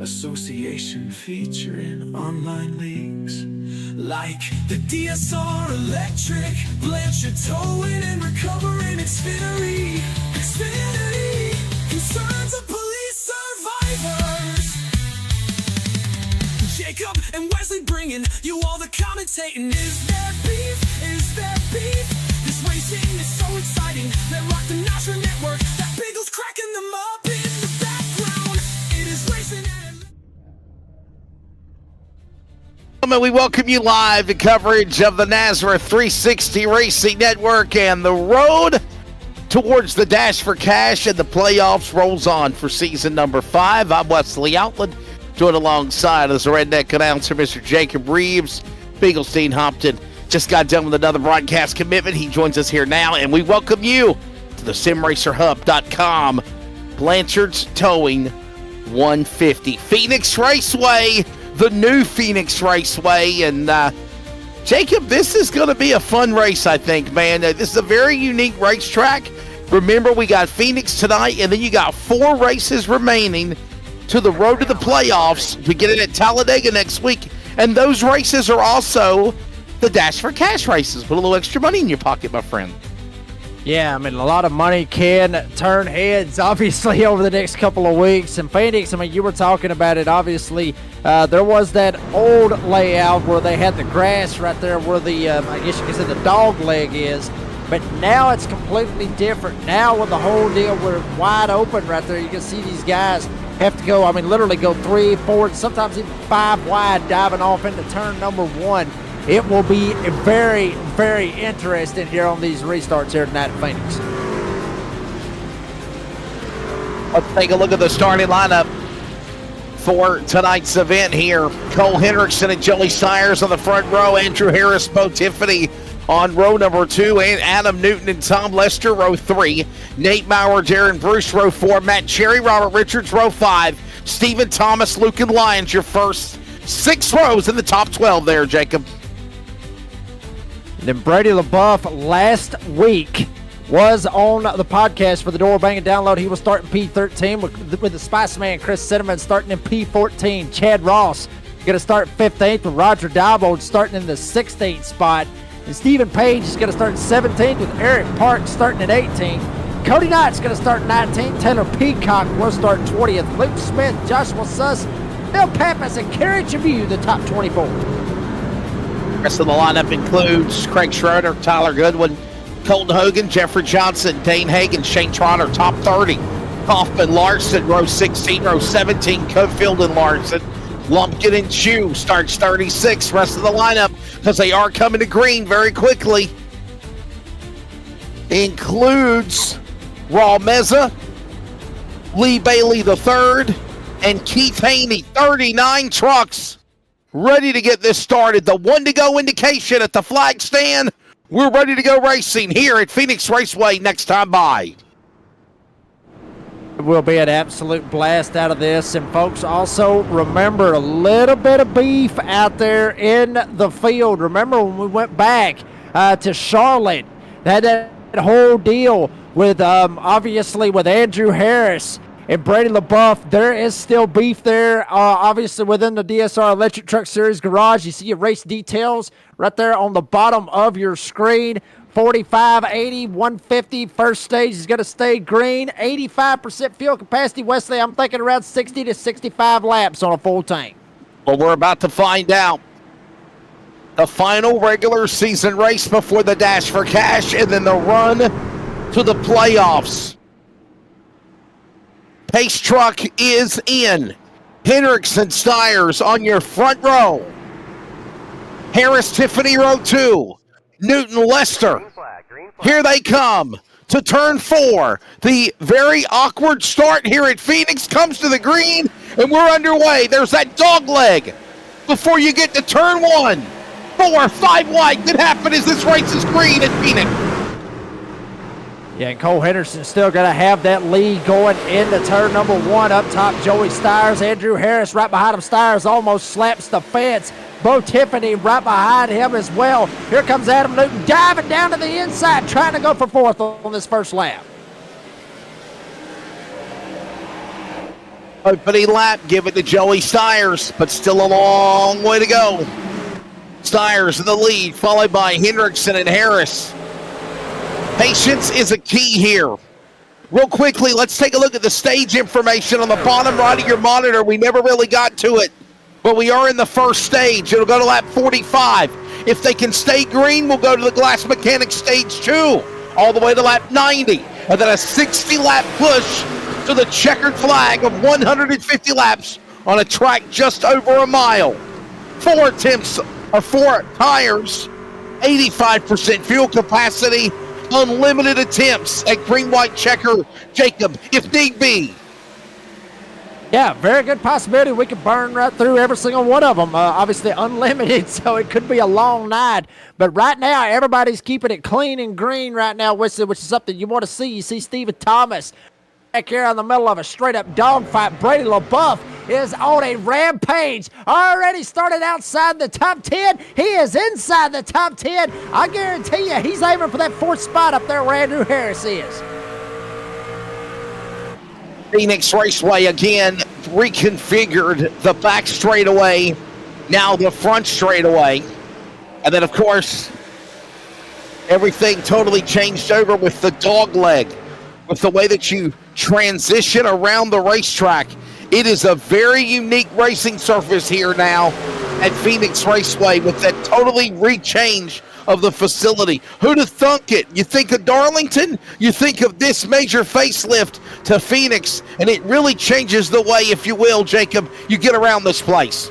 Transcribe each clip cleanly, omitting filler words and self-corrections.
association featuring online leagues like the DSR electric, Blanchard towing and recovering Xfinity, concerns of police survivors. Jacob and Wesley bringing you all the commentating. Is there beef? Is there beef? This racing is so exciting. They rock the Nashua network. That Beagle's cracking them up in the background. It is racing and we welcome you live to coverage of the Nazareth 360 Racing Network, and the road towards the Dash for Cash and the playoffs rolls on for season number 5. I'm Wesley Outland, joined alongside as the redneck announcer, Mr. Jacob Reeves. Beaglestein Hopton just got done with another broadcast commitment. He joins us here now, and we welcome you to the simracerhub.com. Blanchard's Towing 150. Phoenix Raceway, the new Phoenix Raceway. And Jacob, this is going to be a fun race, I think, man. This is a very unique racetrack. Remember, we got Phoenix tonight, and then you got 4 races remaining to the road to the playoffs. We get it at Talladega next week. And those races are also the Dash for Cash races. Put a little extra money in your pocket, my friend. Yeah, I mean, a lot of money can turn heads, obviously, over the next couple of weeks. And Phoenix, I mean, you were talking about it, obviously. There was that old layout where they had the grass right there where the, I guess you could say the dog leg is. But now it's completely different. Now with the whole deal, we're wide open right there. You can see these guys have to go, I mean, literally go 3, 4, sometimes even 5 wide, diving off into turn number 1. It will be very, very interesting here on these restarts here tonight at Phoenix. Let's take a look at the starting lineup for tonight's event here. Cole Hendrickson and Joey Sires on the front row. Andrew Harris, Bo Tiffany on row number 2, and Adam Newton and Tom Lester, row 3. Nate Maurer, Darren Bruce, row 4. Matt Cherry, Robert Richards, row 5. Stephen Thomas, Luke and Lyons, your first 6 rows in the top 12 there, Jacob. Then Brady LaBeouf last week was on the podcast for the Door Bang and Download. He was starting P13 with the Spice Man Chris Cinnamon starting in P14. Chad Ross going to start 15th with Roger Diebold starting in the 16th spot. And Stephen Page is going to start 17th with Eric Park starting at 18th. Cody Knight's going to start 19th. Taylor Peacock will start 20th. Luke Smith, Joshua Suss, Bill Pappas, and Kerry Chabue, the top 24. The rest of the lineup includes Craig Schroeder, Tyler Goodwin, Colton Hogan, Jeffrey Johnson, Dane Hagan, Shane Trotter, top 30. Hoffman Larson, row 16, row 17, Cofield and Larson. Lumpkin and Chew starts 36. Rest of the lineup, because they are coming to green very quickly, includes Raul Meza, Lee Bailey III, and Keith Haney. 39 trucks ready to get this started. The 1 to go indication at the flag stand. We're ready to go racing here at Phoenix Raceway next time by. It will be an absolute blast out of this. And folks, also remember a little bit of beef out there in the field. Remember when we went back to Charlotte, that whole deal with obviously with Andrew Harris and Brady LaBeouf. There is still beef there, obviously within the DSR Electric Truck Series garage. You see your race details right there on the bottom of your screen. 45, 80, 150. First stage is going to stay green. 85% fuel capacity. Wesley, I'm thinking around 60 to 65 laps on a full tank. Well, we're about to find out. The final regular season race before the Dash for Cash, and then the run to the playoffs. Pace truck is in. Hendrickson Stiers on your front row. Harris Tiffany, row 2. Newton Lester. Here they come to turn 4. The very awkward start here at Phoenix comes to the green, and we're underway. There's that dog leg before you get to turn 1. 4, 5 wide could happen as this race is green at Phoenix. Yeah, and Cole Henderson still going to have that lead going into turn number 1. Up top, Joey Stiers. Andrew Harris right behind him. Stiers almost slaps the fence. Bo Tiffany right behind him as well. Here comes Adam Newton diving down to the inside, trying to go for 4th on this first lap. Opening lap, give it to Joey Stiers, but still a long way to go. Stiers in the lead, followed by Hendrickson and Harris. Patience is a key here. Real quickly, let's take a look at the stage information on the bottom right of your monitor. We never really got to it, but we are in the first stage. It'll go to lap 45. If they can stay green, we'll go to the Glass Mechanics stage 2, all the way to lap 90, and then a 60-lap push to the checkered flag of 150 laps on a track just over a mile. 4 attempts or 4 tires, 85% fuel capacity, unlimited attempts at green, white, checker, Jacob, if need be. Yeah, very good possibility we could burn right through every single one of them. Obviously unlimited, so it could be a long night. But right now, everybody's keeping it clean and green right now, which is something you want to see. You see Stephen Thomas back here in the middle of a straight-up dogfight. Brady LaBeouf is on a rampage. Already started outside the top 10. He is inside the top 10. I guarantee you he's aiming for that 4th spot up there where Andrew Harris is. Phoenix Raceway again reconfigured the back straightaway, now the front straightaway. And then, of course, everything totally changed over with the dog leg, with the way that you transition around the racetrack. It is a very unique racing surface here now at Phoenix Raceway with that totally rechange of the facility. Who'd have thunk it? You think of Darlington, you think of this major facelift to Phoenix, and it really changes the way, if you will, Jacob, you get around this place.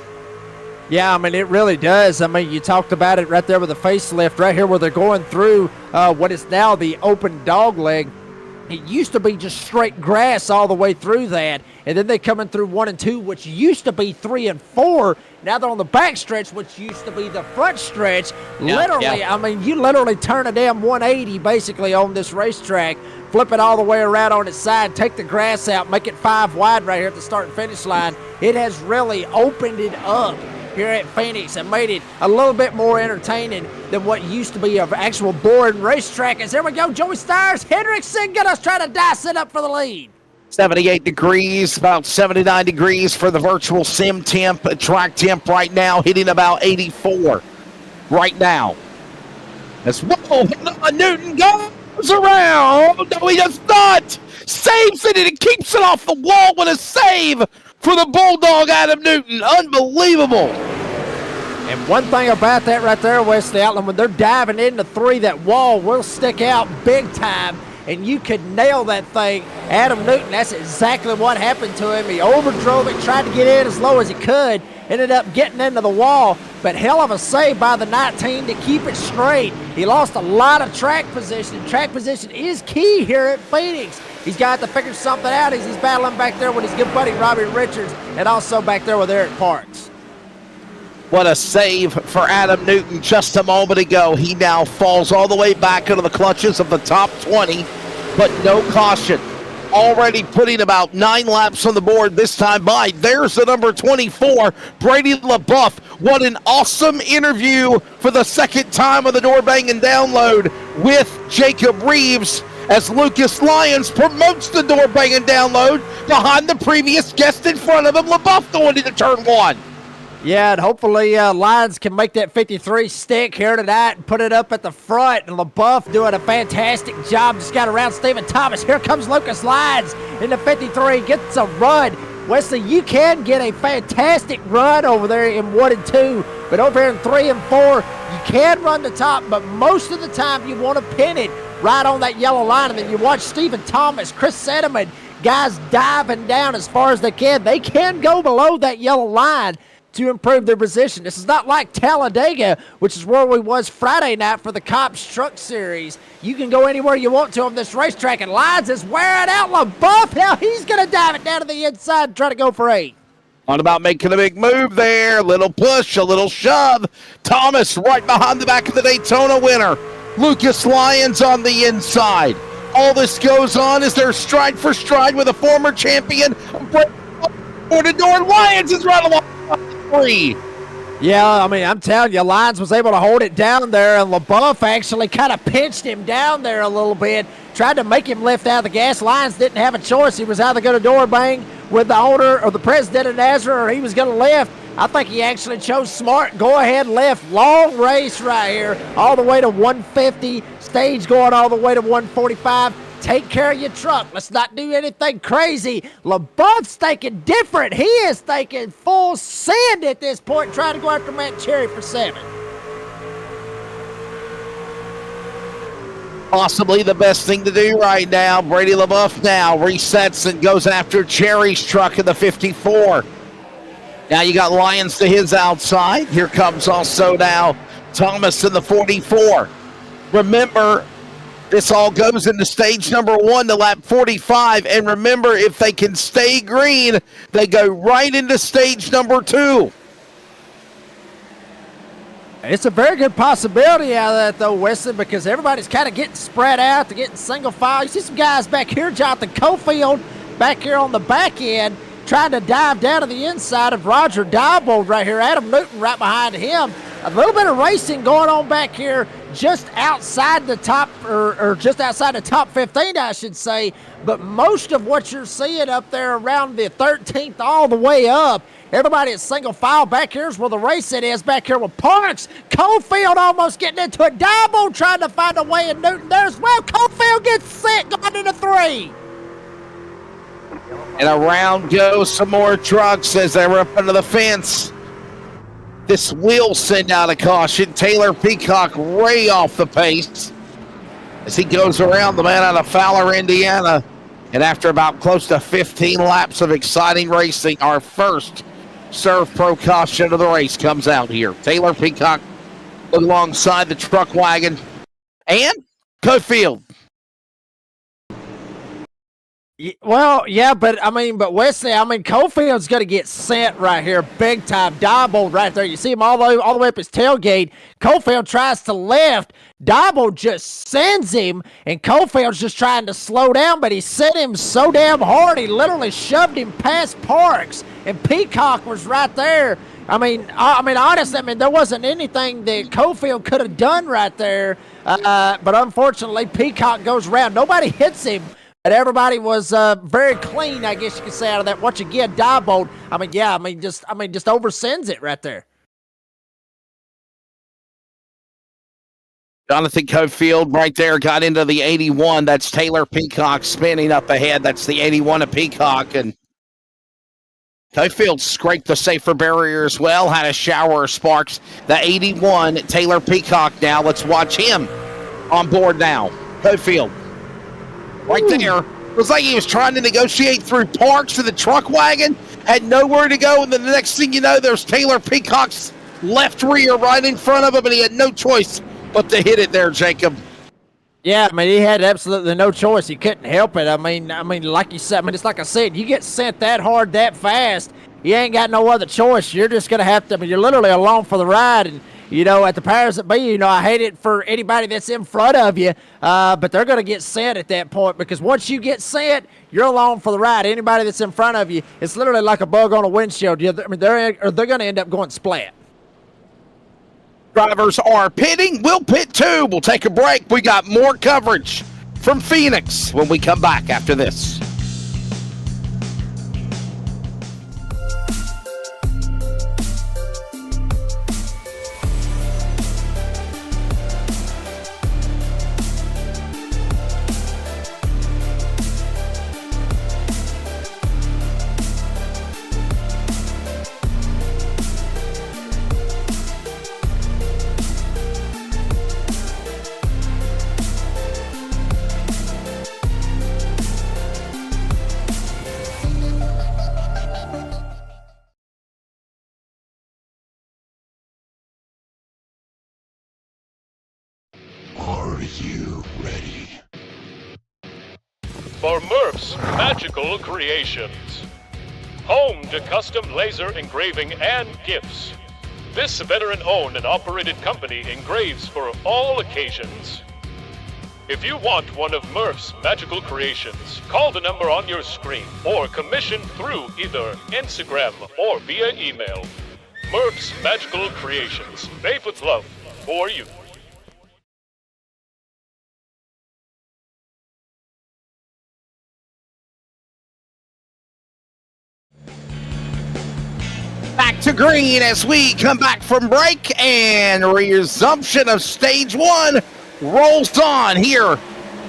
Yeah, I mean, it really does. I mean, you talked about it right there with the facelift, right here where they're going through what is now the open dog leg. It used to be just straight grass all the way through that, and then they come in through 1 and 2, which used to be 3 and 4. Now they're on the back stretch, which used to be the front stretch. I mean, you literally turn a damn 180 basically on this racetrack, flip it all the way around on its side, take the grass out, make it 5 wide right here at the start and finish line. It has really opened it up here at Phoenix and made it a little bit more entertaining than what used to be an actual boring racetrack. As here we go, Joey Stiers, Hendrickson gonna try to dice it up for the lead. 78 degrees, about 79 degrees for the virtual sim temp, track temp right now, hitting about 84 right now. As Newton goes around, no, he does not, saves it, and it keeps it off the wall with a save for the Bulldog Adam Newton. Unbelievable. And one thing about that right there, Wesley Outland, when they're diving into 3, that wall will stick out big time, and you could nail that thing. Adam Newton, that's exactly what happened to him. He overdrove it, tried to get in as low as he could, ended up getting into the wall, but hell of a save by the 19 to keep it straight. He lost a lot of track position. Track position is key here at Phoenix. He's got to figure something out as he's battling back there with his good buddy Robbie Richards, and also back there with Eric Parks. What a save for Adam Newton just a moment ago. He now falls all the way back into the clutches of the top 20, but no caution. Already putting about 9 laps on the board this time by. There's the number 24, Brady LaBeouf. What an awesome interview for the second time on the Door Banging Download with Jacob Reeves, as Lucas Lyons promotes the Door Banging Download behind the previous guest in front of him, LaBeouf, going into turn 1. Yeah, and hopefully Lyons can make that 53 stick here tonight and put it up at the front. And LaBeouf doing a fantastic job. Just got around Stephen Thomas. Here comes Lucas Lyons in the 53. Gets a run. Wesley, you can get a fantastic run over there in 1 and 2. But over here in 3 and 4, you can run the top. But most of the time, you want to pin it right on that yellow line. And then you watch Stephen Thomas, Chris Sedeman, guys diving down as far as they can. They can go below that yellow line to improve their position. This is not like Talladega, which is where we was Friday night for the Cops Truck Series. You can go anywhere you want to on this racetrack, and Lyons is wearing out LaBeouf. Now he's going to dive it down to the inside and try to go for 8. On about making a big move there. A little push, a little shove. Thomas right behind the back of the Daytona winner. Lucas Lyons on the inside. All this goes on as they're stride for stride with a former champion. Door to door, Lyons is right along. 3. Yeah, I mean, I'm telling you, Lyons was able to hold it down there, and LaBeouf actually kind of pinched him down there a little bit, tried to make him lift out of the gas. Lyons didn't have a choice. He was either going to door bang with the owner or the president of NASRA, or he was going to lift. I think he actually chose smart. Go ahead, lift. Long race right here, all the way to 150. Stage going all the way to 145. Take care of your truck. Let's not do anything crazy. LeBeouf's thinking different. He is thinking full send at this point, trying to go after Matt Cherry for 7. Possibly the best thing to do right now. Brady LeBeouf now resets and goes after Cherry's truck in the 54. Now you got Lyons to his outside. Here comes also now Thomas in the 44. Remember, this all goes into stage number 1 to lap 45. And remember, if they can stay green, they go right into stage number 2. It's a very good possibility out of that, though, Wesley, because everybody's kind of getting spread out. They're getting single file. You see some guys back here, Jonathan Cofield, back here on the back end, trying to dive down to the inside of Roger Diebold right here. Adam Newton right behind him. A little bit of racing going on back here just outside the top, or just outside the top 15, I should say. But most of what you're seeing up there around the 13th all the way up, everybody is single file. Back here's where the race it is. Back here with Parks. Cofield almost getting into it. Diebold trying to find a way, and Newton there as well. Cofield gets set going into 3. And around go some more trucks as they're up under the fence. This will send out a caution. Taylor Peacock way off the pace as he goes around the man out of Fowler, Indiana. And after about close to 15 laps of exciting racing, our first Serve Pro caution of the race comes out here. Taylor Peacock alongside the truck wagon and Cofield. Well, yeah, but Wesley, Cofield's going to get sent right here, big time. Diebold right there. You see him all the way up his tailgate. Cofield tries to lift. Diebold just sends him, and Cofield's just trying to slow down, but he sent him so damn hard, he literally shoved him past Parks, and Peacock was right there. Honestly, there wasn't anything that Cofield could have done right there, but unfortunately, Peacock goes around. Nobody hits him. But everybody was very clean, I guess you could say, out of that. Once again, Diebold, just oversends it right there. Jonathan Cofield right there got into the 81. That's Taylor Peacock spinning up ahead. That's the 81 of Peacock. And Cofield scraped the safer barrier as well, had a shower of sparks. The 81, Taylor Peacock now. Let's watch him on board now. Cofield. Right there. It was like he was trying to negotiate through Parks to the truck wagon, had nowhere to go, and then the next thing you know, there's Taylor Peacock's left rear right in front of him, and he had no choice but to hit it there, Jacob. Yeah, he had absolutely no choice. He couldn't help it. Like you said, it's like I said, you get sent that hard, that fast, you ain't got no other choice. You're just going to have to, you're literally along for the ride, and at the powers that be, I hate it for anybody that's in front of you, but they're going to get sent at that point, because once you get sent, you're along for the ride. Anybody that's in front of you, it's literally like a bug on a windshield. They're going to end up going splat. Drivers are pitting. We'll pit too. We'll take a break. We got more coverage from Phoenix when we come back after this. Are you ready? For Murph's Magical Creations. Home to custom laser engraving and gifts. This veteran-owned and operated company engraves for all occasions. If you want one of Murph's Magical Creations, call the number on your screen or commission through either Instagram or via email. Murph's Magical Creations, made with love for you. back to green as we come back from break, and resumption of stage one rolls on here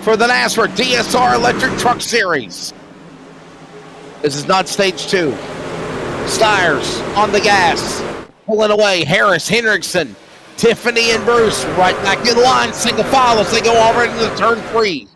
for the NASCAR DSR Electric Truck Series. This is not stage two. Stires on the gas, pulling away. Harris, Hendrickson, Tiffany, and Bruce right back in line, single file as they go already into turn 3.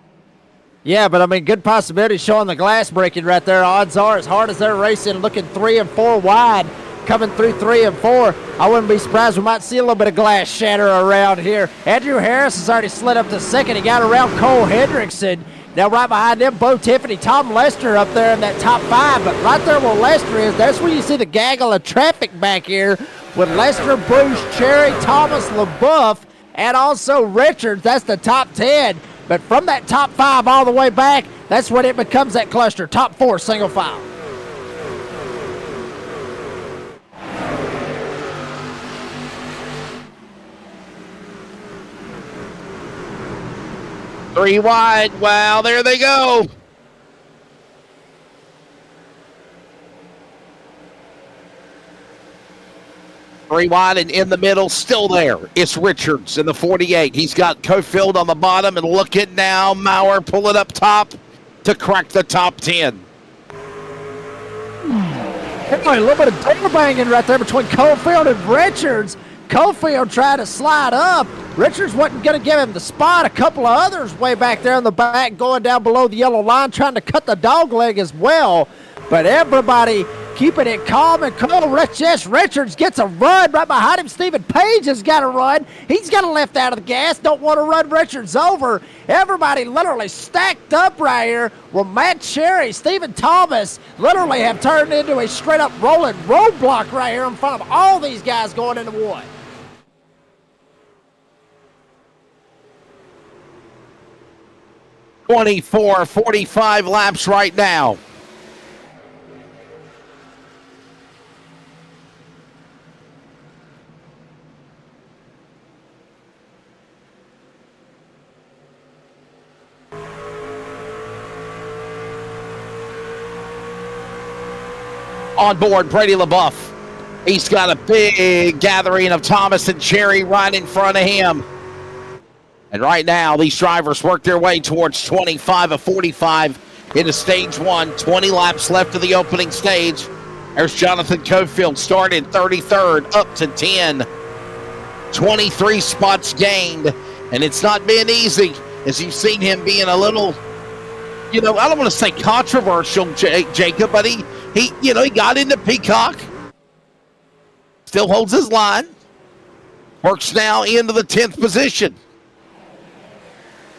Yeah, but I mean, good possibility showing the glass breaking right there. Odds are, as hard as they're racing, looking 3 and 4 wide, coming through 3 and 4, I wouldn't be surprised we might see a little bit of glass shatter around here. Andrew Harris has already slid up to second. He got around Cole Hendrickson. Now right behind them, Bo Tiffany, Tom Lester up there in that top 5. But right there where Lester is, that's where you see the gaggle of traffic back here with Lester, Bruce, Cherry, Thomas, LaBeouf, and also Richards. That's the top 10. But from that top 5 all the way back, that's when it becomes that cluster. Top 4 single file. Three wide. Well, there they go. Three wide, and in the middle, still there. It's Richards in the 48. He's got Cofield on the bottom, and looking now, Maurer pulling up top to crack the top 10. A little bit of door banging right there between Cofield and Richards. Cofield tried to slide up. Richards wasn't going to give him the spot. A couple of others way back there in the back going down below the yellow line trying to cut the dog leg as well. But everybody keeping it calm and cool. Richards gets a run right behind him. Stephen Page has got a run. He's got a left out of the gas. Don't want to run Richards over. Everybody literally stacked up right here where Matt Cherry, Stephen Thomas literally have turned into a straight up rolling roadblock right here in front of all these guys going into one. .45 laps right now. On board, Brady LaBeouf. He's got a big gathering of Thomas and Cherry right in front of him. And right now, these drivers work their way towards 25 of 45 into stage 1. 20 laps left of the opening stage. There's Jonathan Cofield started 33rd, up to 10. 23 spots gained. And it's not been easy, as you've seen him being a little, I don't want to say controversial, Jacob, but he got into Peacock. Still holds his line. Works now into the 10th position.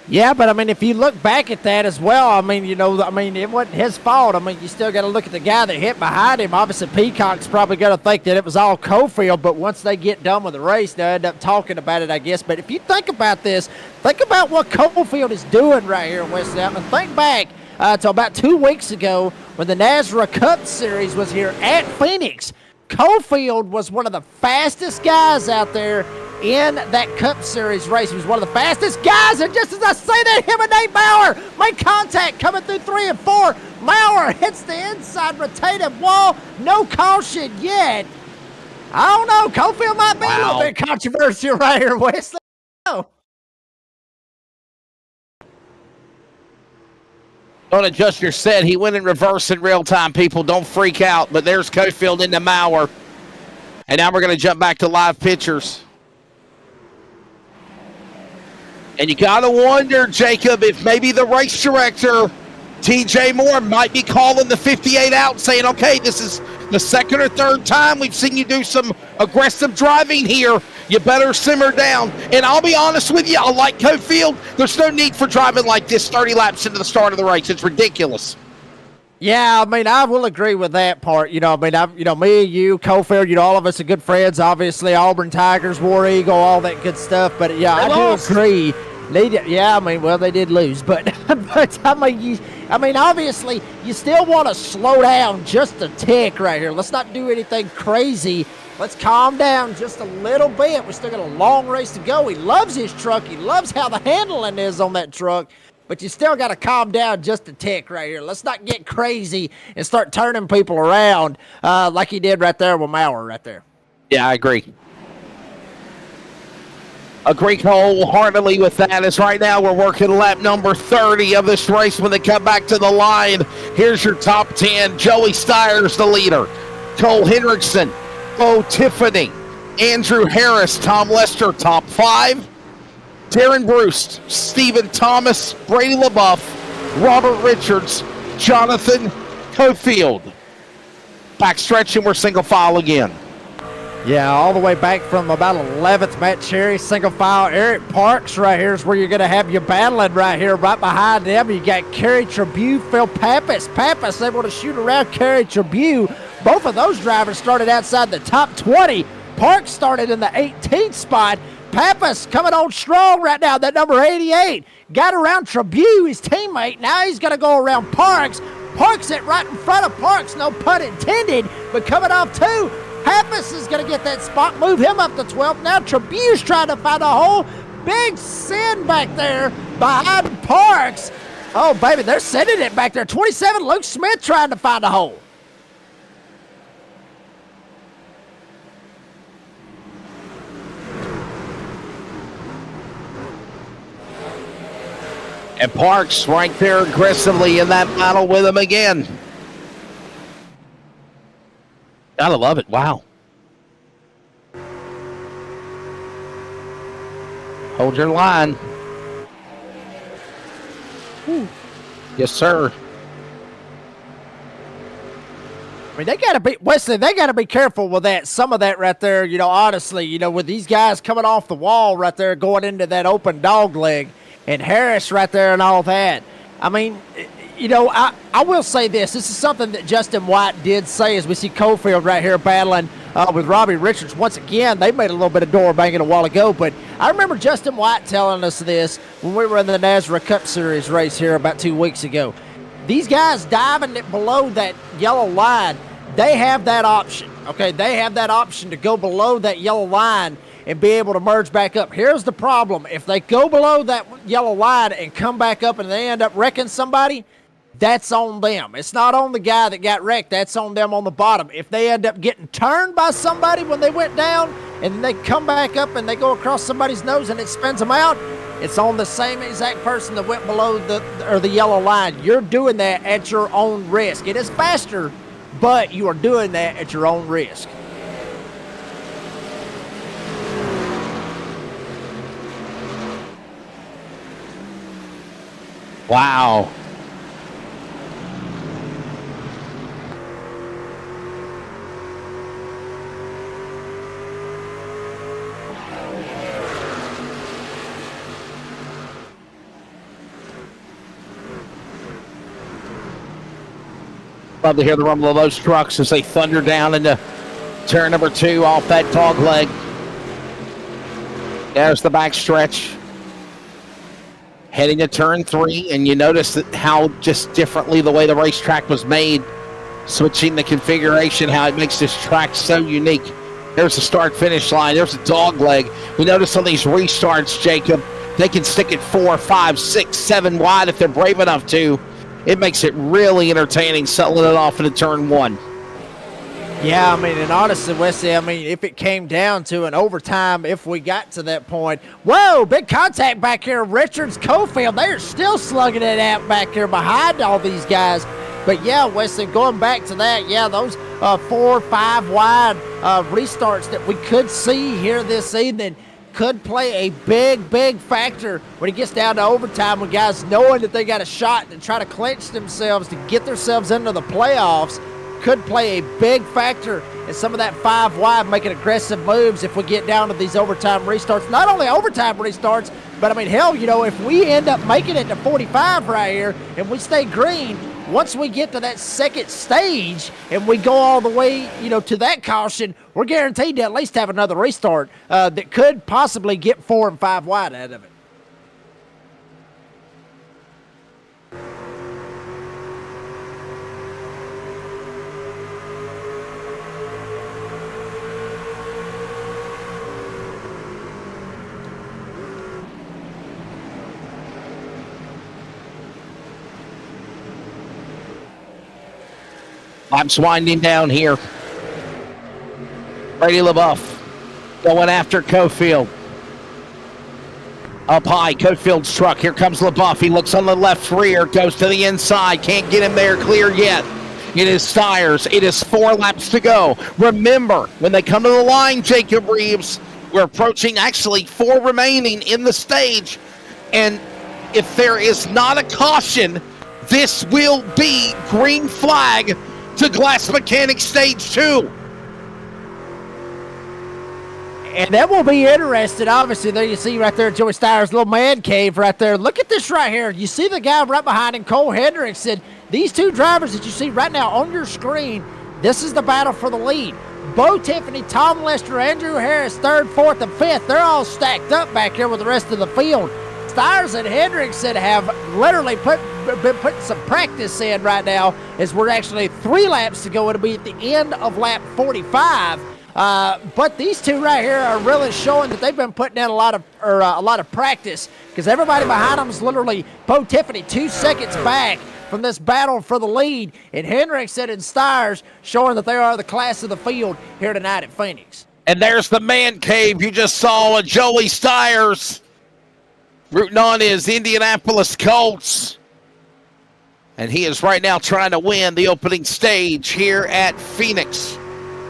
Yeah, but I mean, if you look back at that as well, it wasn't his fault. You still got to look at the guy that hit behind him. Obviously, Peacock's probably going to think that it was all Cofield, but once they get done with the race, they'll end up talking about it, I guess. But if you think about this, think about what Cofield is doing right here in West Alabama. Think back to about 2 weeks ago when the NASRA Cup Series was here at Phoenix. Cofield was one of the fastest guys out there in that Cup Series race. He was one of the fastest guys, and just as I say that, him and Nate Maurer make contact coming through 3 and 4. Maurer hits the inside rotative wall. No caution yet. I don't know. Cofield might be a little bit controversial right here, Wesley. Oh. Don't adjust your set. He went in reverse in real time, people. Don't freak out. But there's Cofield into Maurer. And now we're going to jump back to live pictures. And you got to wonder, Jacob, if maybe the race director, TJ Moore, might be calling the 58 out, saying, okay, this is the second or third time we've seen you do some aggressive driving here. You better simmer down. And I'll be honest with you, I like Cofield. There's no need for driving like this 30 laps into the start of the race. It's ridiculous. Yeah, I will agree with that part. Me and you, Cofield, all of us are good friends. Obviously, Auburn Tigers, War Eagle, all that good stuff. But yeah, I do agree. They did lose, but obviously, you still want to slow down just a tick right here. Let's not do anything crazy. Let's calm down just a little bit. We still got a long race to go. He loves his truck. He loves how the handling is on that truck. but you still got to calm down just a tick right here. Let's not get crazy and start turning people around like he did right there with Maurer right there. Yeah, I agree. Agree wholeheartedly with that, as right now we're working lap number 30 of this race. When they come back to the line, here's your top 10. Joey Steyer's the leader. Cole Hendrickson, Bo Tiffany, Andrew Harris, Tom Lester, top 5. Darren Bruce, Stephen Thomas, Brady LaBeouf, Robert Richards, Jonathan Cofield. Backstretching, we're single file again. Yeah, all the way back from about 11th, Matt Cherry, single file. Eric Parks right here is where you're going to have you battling right here. Right behind them, you got Kerry Tribune, Phil Pappas. Pappas able to shoot around Kerry Tribune. Both of those drivers started outside the top 20. Parks started in the 18th spot. Pappas coming on strong right now, that number 88. Got around Tribune, his teammate. Now he's going to go around Parks. Parks it right in front of Parks, no pun intended, but coming off 2. Pappas is going to get that spot, move him up to 12th. Now Tribune's trying to find a hole. Big sin back there behind Parks. Oh, baby, they're sending it back there. 27, Luke Smith trying to find a hole. And Parks right there aggressively in that battle with him again. Gotta love it. Wow. Hold your line. Whew. Yes, sir. I mean, they got to be, Wesley, they got to be careful with that. Some of that right there, honestly, with these guys coming off the wall right there, going into that open dog leg, and Harris right there and all that. I mean, I will say this. This is something that Justin White did say as we see Cofield right here battling with Robbie Richards. Once again, they made a little bit of door banging a while ago, but I remember Justin White telling us this when we were in the NASRA Cup Series race here about 2 weeks ago. These guys diving it below that yellow line, they have that option, okay? They have that option to go below that yellow line and be able to merge back up. Here's the problem. If they go below that yellow line and come back up and they end up wrecking somebody, that's on them. It's not on the guy that got wrecked. That's on them on the bottom. If they end up getting turned by somebody when they went down and then they come back up and they go across somebody's nose and it spins them out, it's on the same exact person that went below the yellow line. You're doing that at your own risk. It is faster, but you are doing that at your own risk. Wow. Love to hear the rumble of those trucks as they thunder down into turn number 2 off that dog leg. There's the back stretch. Heading to turn 3, and you notice that how just differently the way the racetrack was made, switching the configuration, how it makes this track so unique. There's the start-finish line. There's the dog leg. We notice on these restarts, Jacob, they can stick it 4, 5, 6, 7 wide if they're brave enough to. It makes it really entertaining, settling it off into turn 1. Yeah, I mean, and honestly, Wesley, I mean, if it came down to an overtime, if we got to that point, whoa, big contact back here. Richards, Cofield, they're still slugging it out back here behind all these guys. But yeah, Wesley, going back to that, yeah, those 4, 5 wide restarts that we could see here this evening could play a big factor when it gets down to overtime, when guys knowing that they got a shot to try to clinch themselves to get themselves into the playoffs. Could play a big factor in some of that 5 wide, making aggressive moves if we get down to these overtime restarts. Not only overtime restarts, but I mean, hell, if we end up making it to 45 right here and we stay green, once we get to that second stage and we go all the way, to that caution, we're guaranteed to at least have another restart that could possibly get 4 and 5 wide out of it. Laps winding down here. Brady LaBeouf going after Cofield. Up high, Cofield's truck. Here comes LaBeouf. He looks on the left rear, goes to the inside. Can't get him there clear yet. It is Stires. It is 4 laps to go. Remember, when they come to the line, Jacob Reeves, we're approaching actually 4 remaining in the stage. And if there is not a caution, this will be green flag to Glass Mechanics Stage 2. And that will be interesting. Obviously, there you see right there Joey Stires' little man cave right there. Look at this right here. You see the guy right behind him, Cole Hendrickson. These 2 drivers that you see right now on your screen, this is the battle for the lead. Bo Tiffany, Tom Lester, Andrew Harris, 3rd, 4th, and 5th. They're all stacked up back here with the rest of the field. Stires and Hendrickson have literally been putting some practice in right now, as we're actually 3 laps to go. It'll be at the end of lap 45. But these 2 right here are really showing that they've been putting in a lot of practice, because everybody behind them is literally Bo Tiffany 2 seconds back from this battle for the lead, and Hendrickson and Stires showing that they are the class of the field here tonight at Phoenix. And there's the man cave you just saw of Joey Stires rooting on his Indianapolis Colts. And he is right now trying to win the opening stage here at Phoenix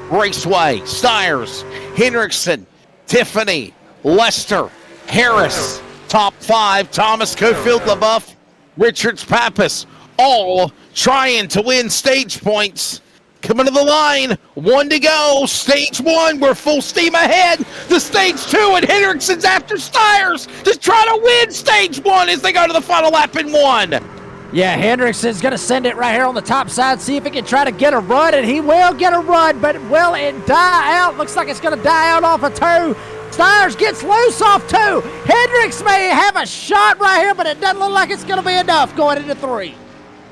Raceway. Stires, Hendrickson, Tiffany, Lester, Harris, top 5, Thomas, Cofield, LaBeouf, Richards, Pappas, all trying to win stage points. Coming to the line, 1 to go. Stage 1, we're full steam ahead. The stage 2, and Hendrickson's after Stires, just trying to win stage 1 as they go to the final lap in 1. Yeah, Hendrickson's going to send it right here on the top side, see if he can try to get a run, and he will get a run, but will it die out? Looks like it's going to die out off of 2. Stires gets loose off 2. Hendricks may have a shot right here, but it doesn't look like it's going to be enough going into 3.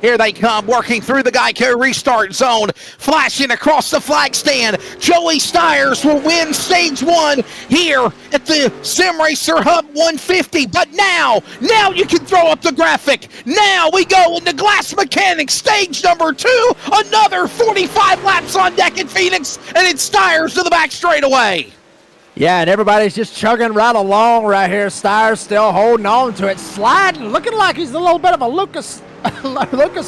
Here they come, working through the Geico restart zone, flashing across the flag stand. Joey Stires will win stage 1 here at the Sim Racer Hub 150. But now you can throw up the graphic. Now we go into Glass Mechanics stage number 2. Another 45 laps on deck in Phoenix, and it's Stires to the back straightaway. Yeah, and everybody's just chugging right along right here. Stires still holding on to it, sliding, looking like he's a little bit of a Lucas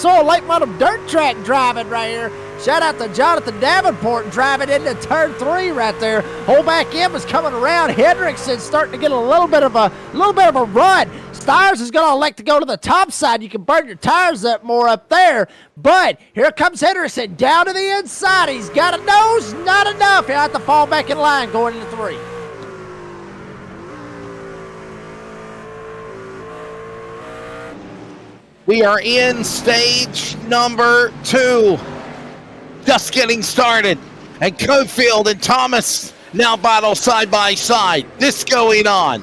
Oil late model dirt track driving right here. Shout out to Jonathan Davenport driving into turn 3 right there. Whole back end was coming around. Hendrickson starting to get a little bit of a run. Stires is going to elect to go to the top side. You can burn your tires up more up there. But here comes Hendrickson down to the inside. He's got a nose, not enough. He'll have to fall back in line going into 3. We are in stage number 2. Just getting started. And Cofield and Thomas now battle side by side. This going on.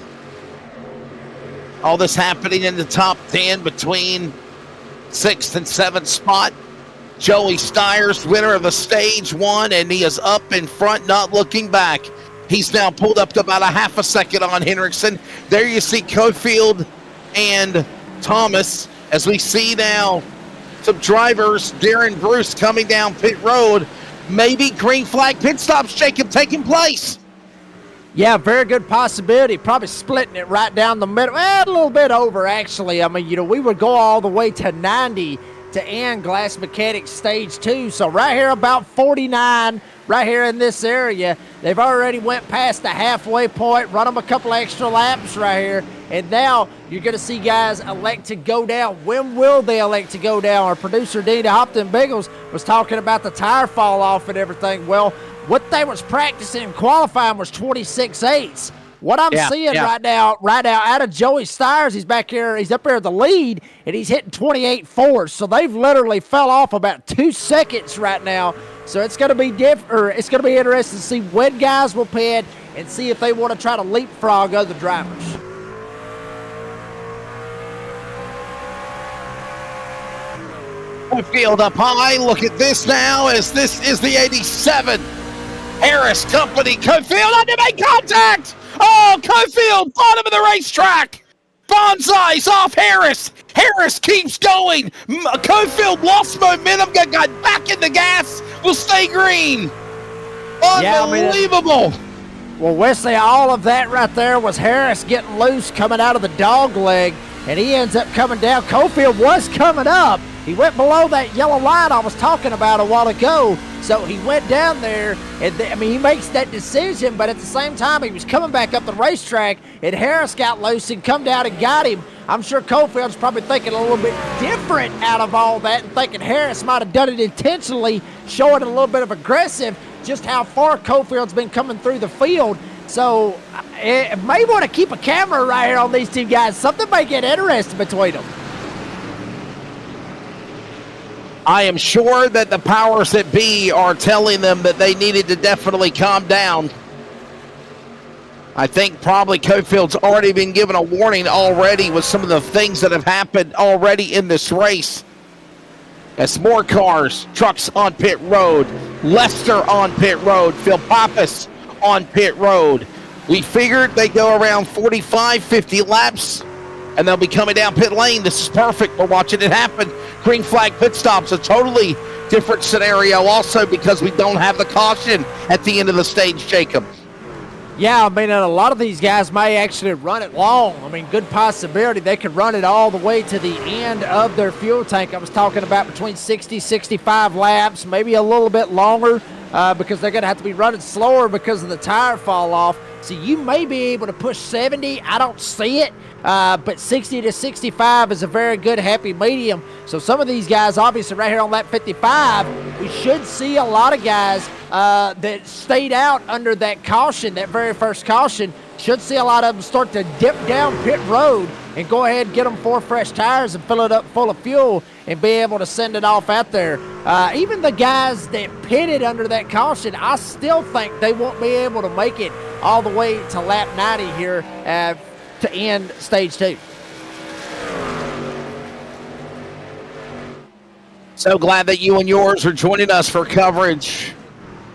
All this happening in the top 10 between 6th and 7th spot. Joey Stires, winner of the stage 1, and he is up in front, not looking back. He's now pulled up to about a half a second on Hendrickson. There you see Cofield and Thomas. As we see now some drivers, Darren Bruce coming down pit road. Maybe green flag pit stops, Jacob, taking place. Yeah, very good possibility. Probably splitting it right down the middle. A little bit over, actually. I mean, we would go all the way to 90 to end Glass Mechanics Stage 2. So right here about 49, right here in this area. They've already went past the halfway point, run them a couple extra laps right here. And now you're going to see guys elect to go down. When will they elect to go down? Our producer, Dina Hopton-Biggles, was talking about the tire fall off and everything. Well, what they was practicing in qualifying was 26.8s. What I'm seeing right now out of Joey Stires, he's back here, he's up here at the lead, and he's hitting 28.4s. So they've literally fell off about 2 seconds right now. So it's going to be it's going to be interesting to see when guys will pit and see if they want to try to leapfrog other drivers. Field up high. Look at this now, as this is the 87 Harris Company. Cofield on to make contact. Oh, Cofield, bottom of the racetrack. Bonsai's off Harris. Harris keeps going. Cofield lost momentum, got back in the gas. Will stay green. Unbelievable. Well, Wesley, all of that right there was Harris getting loose coming out of the dog leg, and he ends up coming down. Cofield was coming up. He went below that yellow line I was talking about a while ago, so he went down there, and he makes that decision, but at the same time, he was coming back up the racetrack, and Harris got loose and come down and got him. I'm sure Cofield's probably thinking a little bit different out of all that and thinking Harris might have done it intentionally, showing a little bit of aggressive, just how far Cofield's been coming through the field. So it may want to keep a camera right here on these two guys. Something may get interesting between them. I am sure that the powers that be are telling them that they needed to definitely calm down. I think probably Cofield's already been given a warning already with some of the things that have happened already in this race. As more cars, trucks on pit road, Lester on pit road, Phil Pappas on pit road. We figured they go around 45, 50 laps, and they'll be coming down pit lane. This is perfect. We're watching it happen. Green flag pit stops, a totally different scenario also because we don't have the caution at the end of the stage, Jacob. Yeah, I mean, and a lot of these guys may actually run it long. I mean, good possibility they could run it all the way to the end of their fuel tank. I was talking about between 60, 65 laps, maybe a little bit longer because they're going to have to be running slower because of the tire fall off. So you may be able to push 70. I don't see it, but 60 to 65 is a very good happy medium. So some of these guys, obviously right here on lap 55, we should see a lot of guys that stayed out under that caution, that very first caution. Should see a lot of them start to dip down pit road and go ahead and get them 4 fresh tires and fill it up full of fuel and be able to send it off out there. Even the guys that pitted under that caution, I still think they won't be able to make it all the way to lap 90 here to end stage 2. So glad that you and yours are joining us for coverage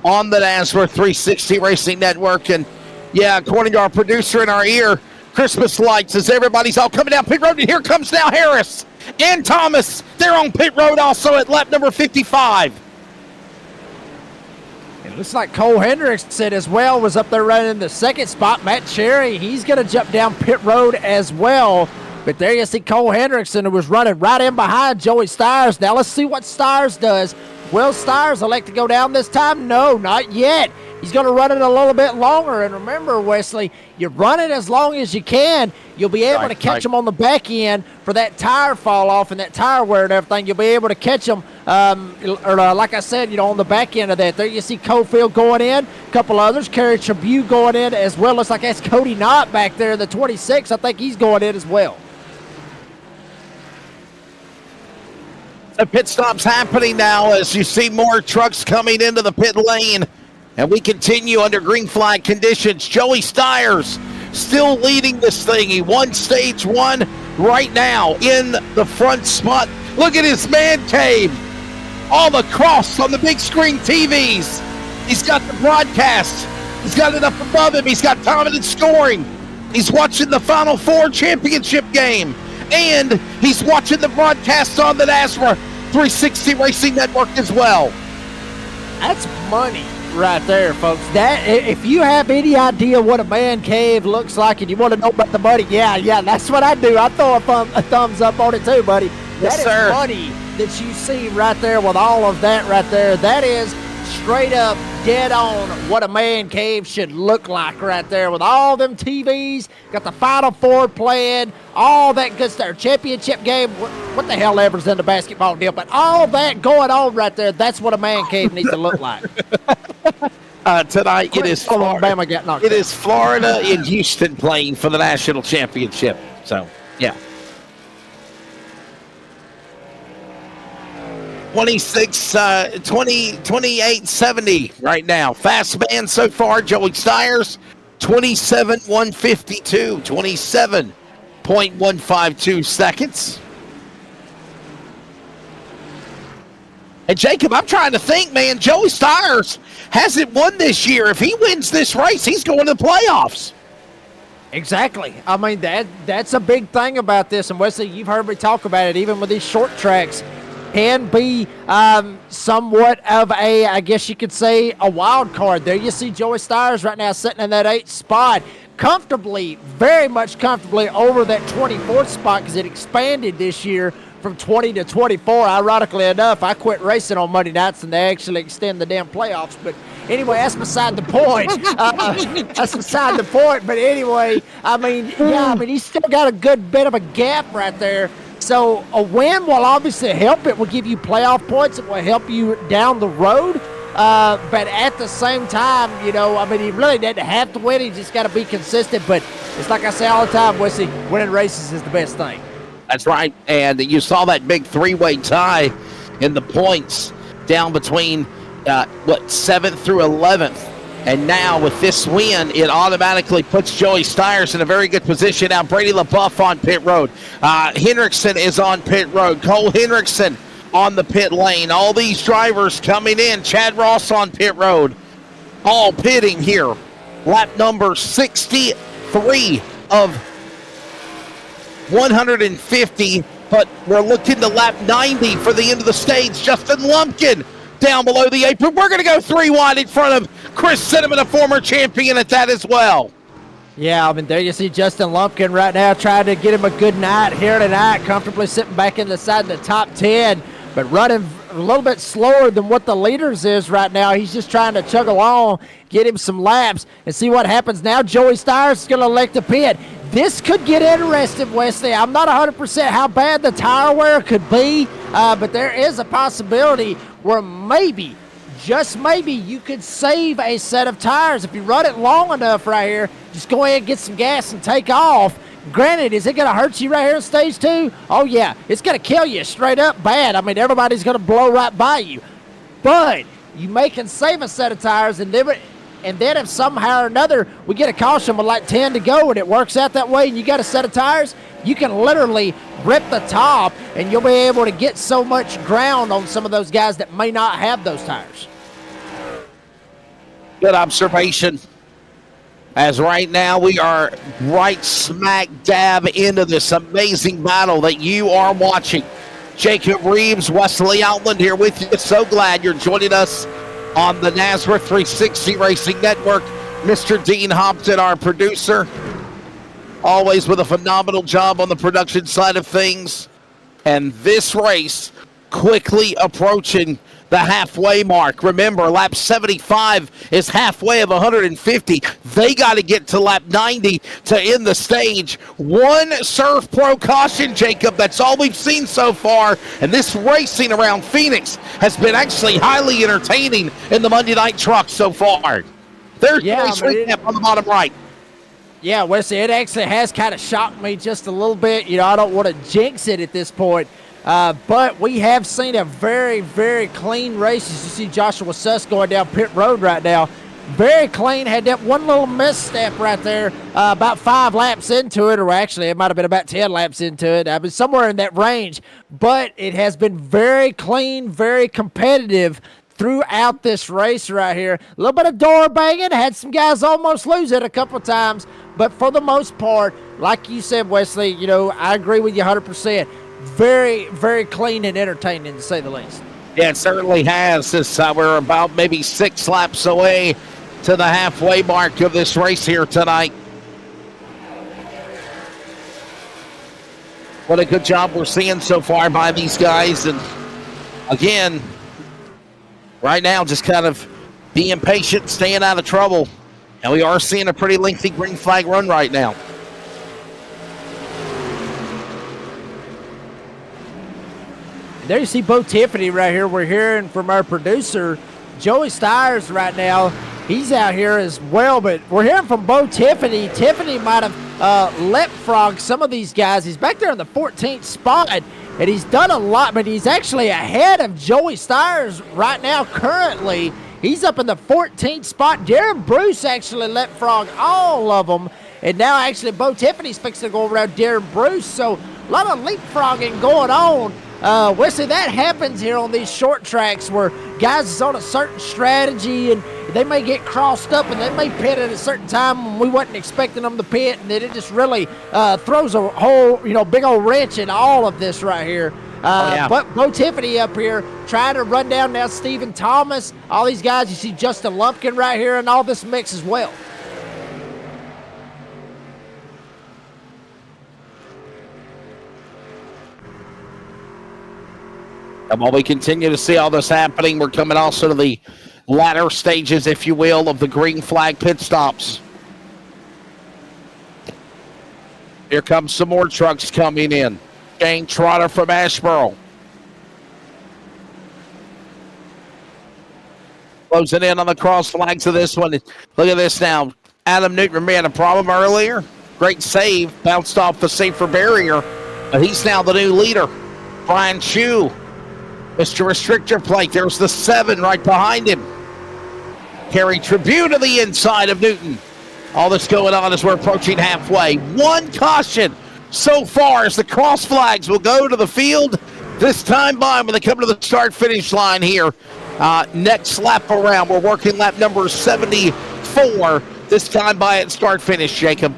on the NASCAR 360 Racing Network. And yeah, according to our producer in our ear, Christmas lights as everybody's all coming down pit road. And here comes now Harris and Thomas. They're on pit road also at lap number 55. It looks like Cole Hendrickson as well was up there running in the second spot. Matt Cherry, he's going to jump down pit road as well. But there you see Cole Hendrickson, who was running right in behind Joey Stires. Now let's see what Stires does. Will Stires elect to go down this time? No, not yet. He's going to run it a little bit longer. And remember, Wesley, you run it as long as you can. You'll be able to catch them on the back end for that tire fall off and that tire wear and everything. You'll be able to catch them, like I said, on the back end of that. There you see Cofield going in. A couple others. Kerry Tribute going in as well. Looks like that's Cody Knott back there in the 26. I think he's going in as well. The pit stop's happening now as you see more trucks coming into the pit lane. And we continue under green flag conditions. Joey Stires still leading this thing. He won stage 1 right now in the front spot. Look at his man cave. All across on the big screen TVs. He's got the broadcast. He's got it up above him. He's got dominant scoring. He's watching the Final Four championship game. And he's watching the broadcast on the NASCAR 360 Racing Network as well. That's money right there, folks. That, if you have any idea what a man cave looks like and you want to know about the money, yeah, that's what I do. I throw a thumbs up on it too, buddy. Yes, that is money that you see right there with all of that right there. That is straight up dead on what a man cave should look like right there with all them TVs, got the Final Four playing, all that good stuff, championship game, what the hell ever's in the basketball deal, but all that going on right there, that's what a man cave needs to look like. Tonight it is Florida. Alabama got knocked it out. is Florida and Houston playing for the national championship. So, yeah. 28-70 right now. Fast man so far, Joey Stires, 27.152, 27.152 seconds. And Jacob, I'm trying to think, man, Joey Stires hasn't won this year. If he wins this race, he's going to the playoffs. Exactly. I mean, that's a big thing about this. And Wesley, you've heard me talk about it, even with these short tracks, can be somewhat of a, I guess you could say, a wild card. There you see Joey Stires right now sitting in that 8th spot, comfortably, very much comfortably over that 24th spot because it expanded this year from 20 to 24. Ironically enough, I quit racing on Monday nights and they actually extend the damn playoffs. But anyway, that's beside the point. That's beside the point. But anyway, I mean, he's still got a good bit of a gap right there. So a win will obviously help. It will give you playoff points. It will help you down the road. But at the same time, he really doesn't have to win. He just got to be consistent. But it's like I say all the time, Wesley, winning races is the best thing. That's right. And you saw that big three-way tie in the points down between 7th through 11th. And now with this win, it automatically puts Joey Stires in a very good position. Now Brady LaBeouf on pit road. Hendrickson is on pit road. Cole Hendrickson on the pit lane. All these drivers coming in. Chad Ross on pit road. All pitting here. Lap number 63 of 150, but we're looking to lap 90 for the end of the stage. Justin Lumpkin down below the apron. We're going to go 3 wide in front of Chris Cinnamon, a former champion at that as well. Yeah, I mean, there you see Justin Lumpkin right now trying to get him a good night here tonight, comfortably sitting back in the side of the top 10, but running a little bit slower than what the leaders is right now. He's just trying to chug along, get him some laps, and see what happens now. Joey Stires is going to elect to pit. This could get interesting, Wesley. I'm not 100% how bad the tire wear could be, but there is a possibility where maybe, just maybe, you could save a set of tires. If you run it long enough right here, just go ahead and get some gas and take off. Granted, is it going to hurt you right here in stage 2? Oh, yeah. It's going to kill you straight up bad. I mean, everybody's going to blow right by you. But you can save a set of tires, and then if somehow or another we get a caution with like 10 to go and it works out that way and you got a set of tires, you can literally rip the top and you'll be able to get so much ground on some of those guys that may not have those tires. Good observation. As right now we are right smack dab into this amazing battle that you are watching. Jacob Reeves, Wesley Outland here with you. So glad you're joining us on the NASRA 360 Racing Network. Mr. Dean Hopton, our producer, always with a phenomenal job on the production side of things. And this race quickly approaching the halfway mark. Remember, lap 75 is halfway of 150. They got to get to lap 90 to end the stage. One Surf Pro caution, Jacob. That's all we've seen so far. And this racing around Phoenix has been actually highly entertaining in the Monday Night Truck so far. There's race recap on the bottom right. Yeah, Wesley, it actually has kind of shocked me just a little bit. I don't want to jinx it at this point. But we have seen a very, very clean race. As you see Joshua Suss going down pit road right now. Very clean. Had that one little misstep right there about 5 laps into it, or actually it might have been about 10 laps into it. I mean, somewhere in that range. But it has been very clean, very competitive throughout this race right here. A little bit of door banging. Had some guys almost lose it a couple of times. But for the most part, like you said, Wesley, I agree with you 100%. Very, very clean and entertaining, to say the least. Yeah, it certainly has. We're about maybe 6 laps away to the halfway mark of this race here tonight. What a good job we're seeing so far by these guys. And again, right now, just kind of being patient, staying out of trouble. And we are seeing a pretty lengthy green flag run right now. There you see Bo Tiffany right here. We're hearing from our producer, Joey Stires right now. He's out here as well, but we're hearing from Bo Tiffany. Tiffany might have leapfrogged some of these guys. He's back there in the 14th spot, and he's done a lot, but he's actually ahead of Joey Stires right now currently. He's up in the 14th spot. Darren Bruce actually leapfrogged all of them, and now actually Bo Tiffany's fixing to go around Darren Bruce, so a lot of leapfrogging going on. Wesley, that happens here on these short tracks where guys is on a certain strategy and they may get crossed up and they may pit at a certain time when we wasn't expecting them to pit, and then it just really throws a whole, big old wrench in all of this right here. But Bo Tiffany up here trying to run down now Stephen Thomas, all these guys. You see Justin Lumpkin right here in all this mix as well. And while we continue to see all this happening, we're coming also to the latter stages, if you will, of the green flag pit stops. Here comes some more trucks coming in. Shane Trotter from Asheboro. Closing in on the cross flags of this one. Look at this now. Adam Newton had a problem earlier. Great save. Bounced off the safer barrier. But he's now the new leader. Brian Chu, Mr. Restrictor Plate. There's the 7 right behind him. Kerry Tribune to the inside of Newton. All that's going on as we're approaching halfway. One caution so far as the cross flags will go to the field this time by when they come to the start-finish line here. Next lap around, we're working lap number 74 this time by at start-finish, Jacob.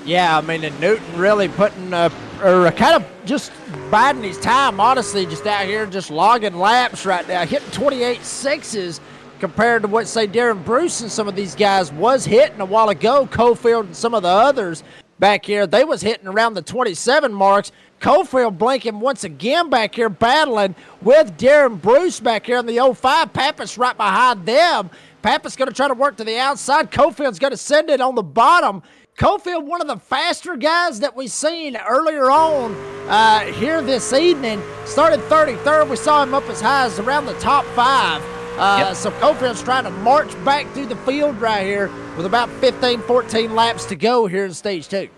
Yeah, I mean, and Newton really putting kind of just biding his time, honestly, just out here just logging laps right now, hitting 28.6s compared to what, say, Darren Bruce and some of these guys was hitting a while ago. Cofield and some of the others back here, they was hitting around the 27 marks. Cofield blinking once again back here, battling with Darren Bruce back here in the 05. Pappas right behind them. Pappas going to try to work to the outside. Cofield's going to send it on the bottom. Cofield, one of the faster guys that we seen earlier on here this evening, started 33rd. We saw him up as high as around the top 5. So Cofield's trying to march back through the field right here with about 15, 14 laps to go here in stage 2.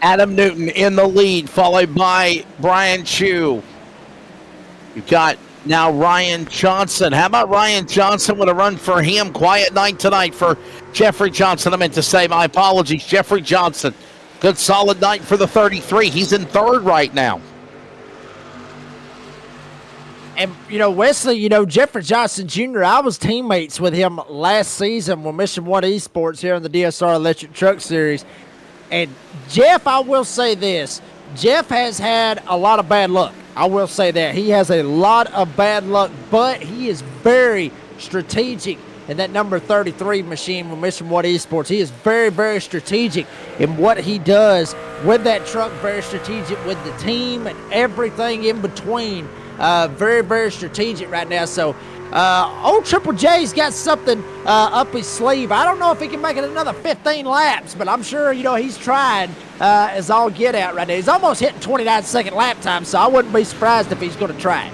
Adam Newton in the lead, followed by Brian Chu. You've got now Ryan Johnson. How about Ryan Johnson with a run for him? Quiet night tonight for Jeffrey Johnson. I meant to say, my apologies, Jeffrey Johnson. Good solid night for the 33. He's in 3rd right now. And, Wesley, Jeffrey Johnson Jr., I was teammates with him last season with Mission 1 Esports here in the DSR Electric Truck Series. And Jeff, I will say this, Jeff has had a lot of bad luck. I will say that. He has a lot of bad luck, but he is very strategic in that number 33 machine with Mission 1 Esports. He is very, very strategic in what he does with that truck, very strategic with the team and everything in between. Very, very strategic right now. So, old Triple J's got something up his sleeve. I don't know if he can make it another 15 laps, but I'm sure, he's trying as all get out right now. He's almost hitting 29-second lap time, so I wouldn't be surprised if he's going to try it.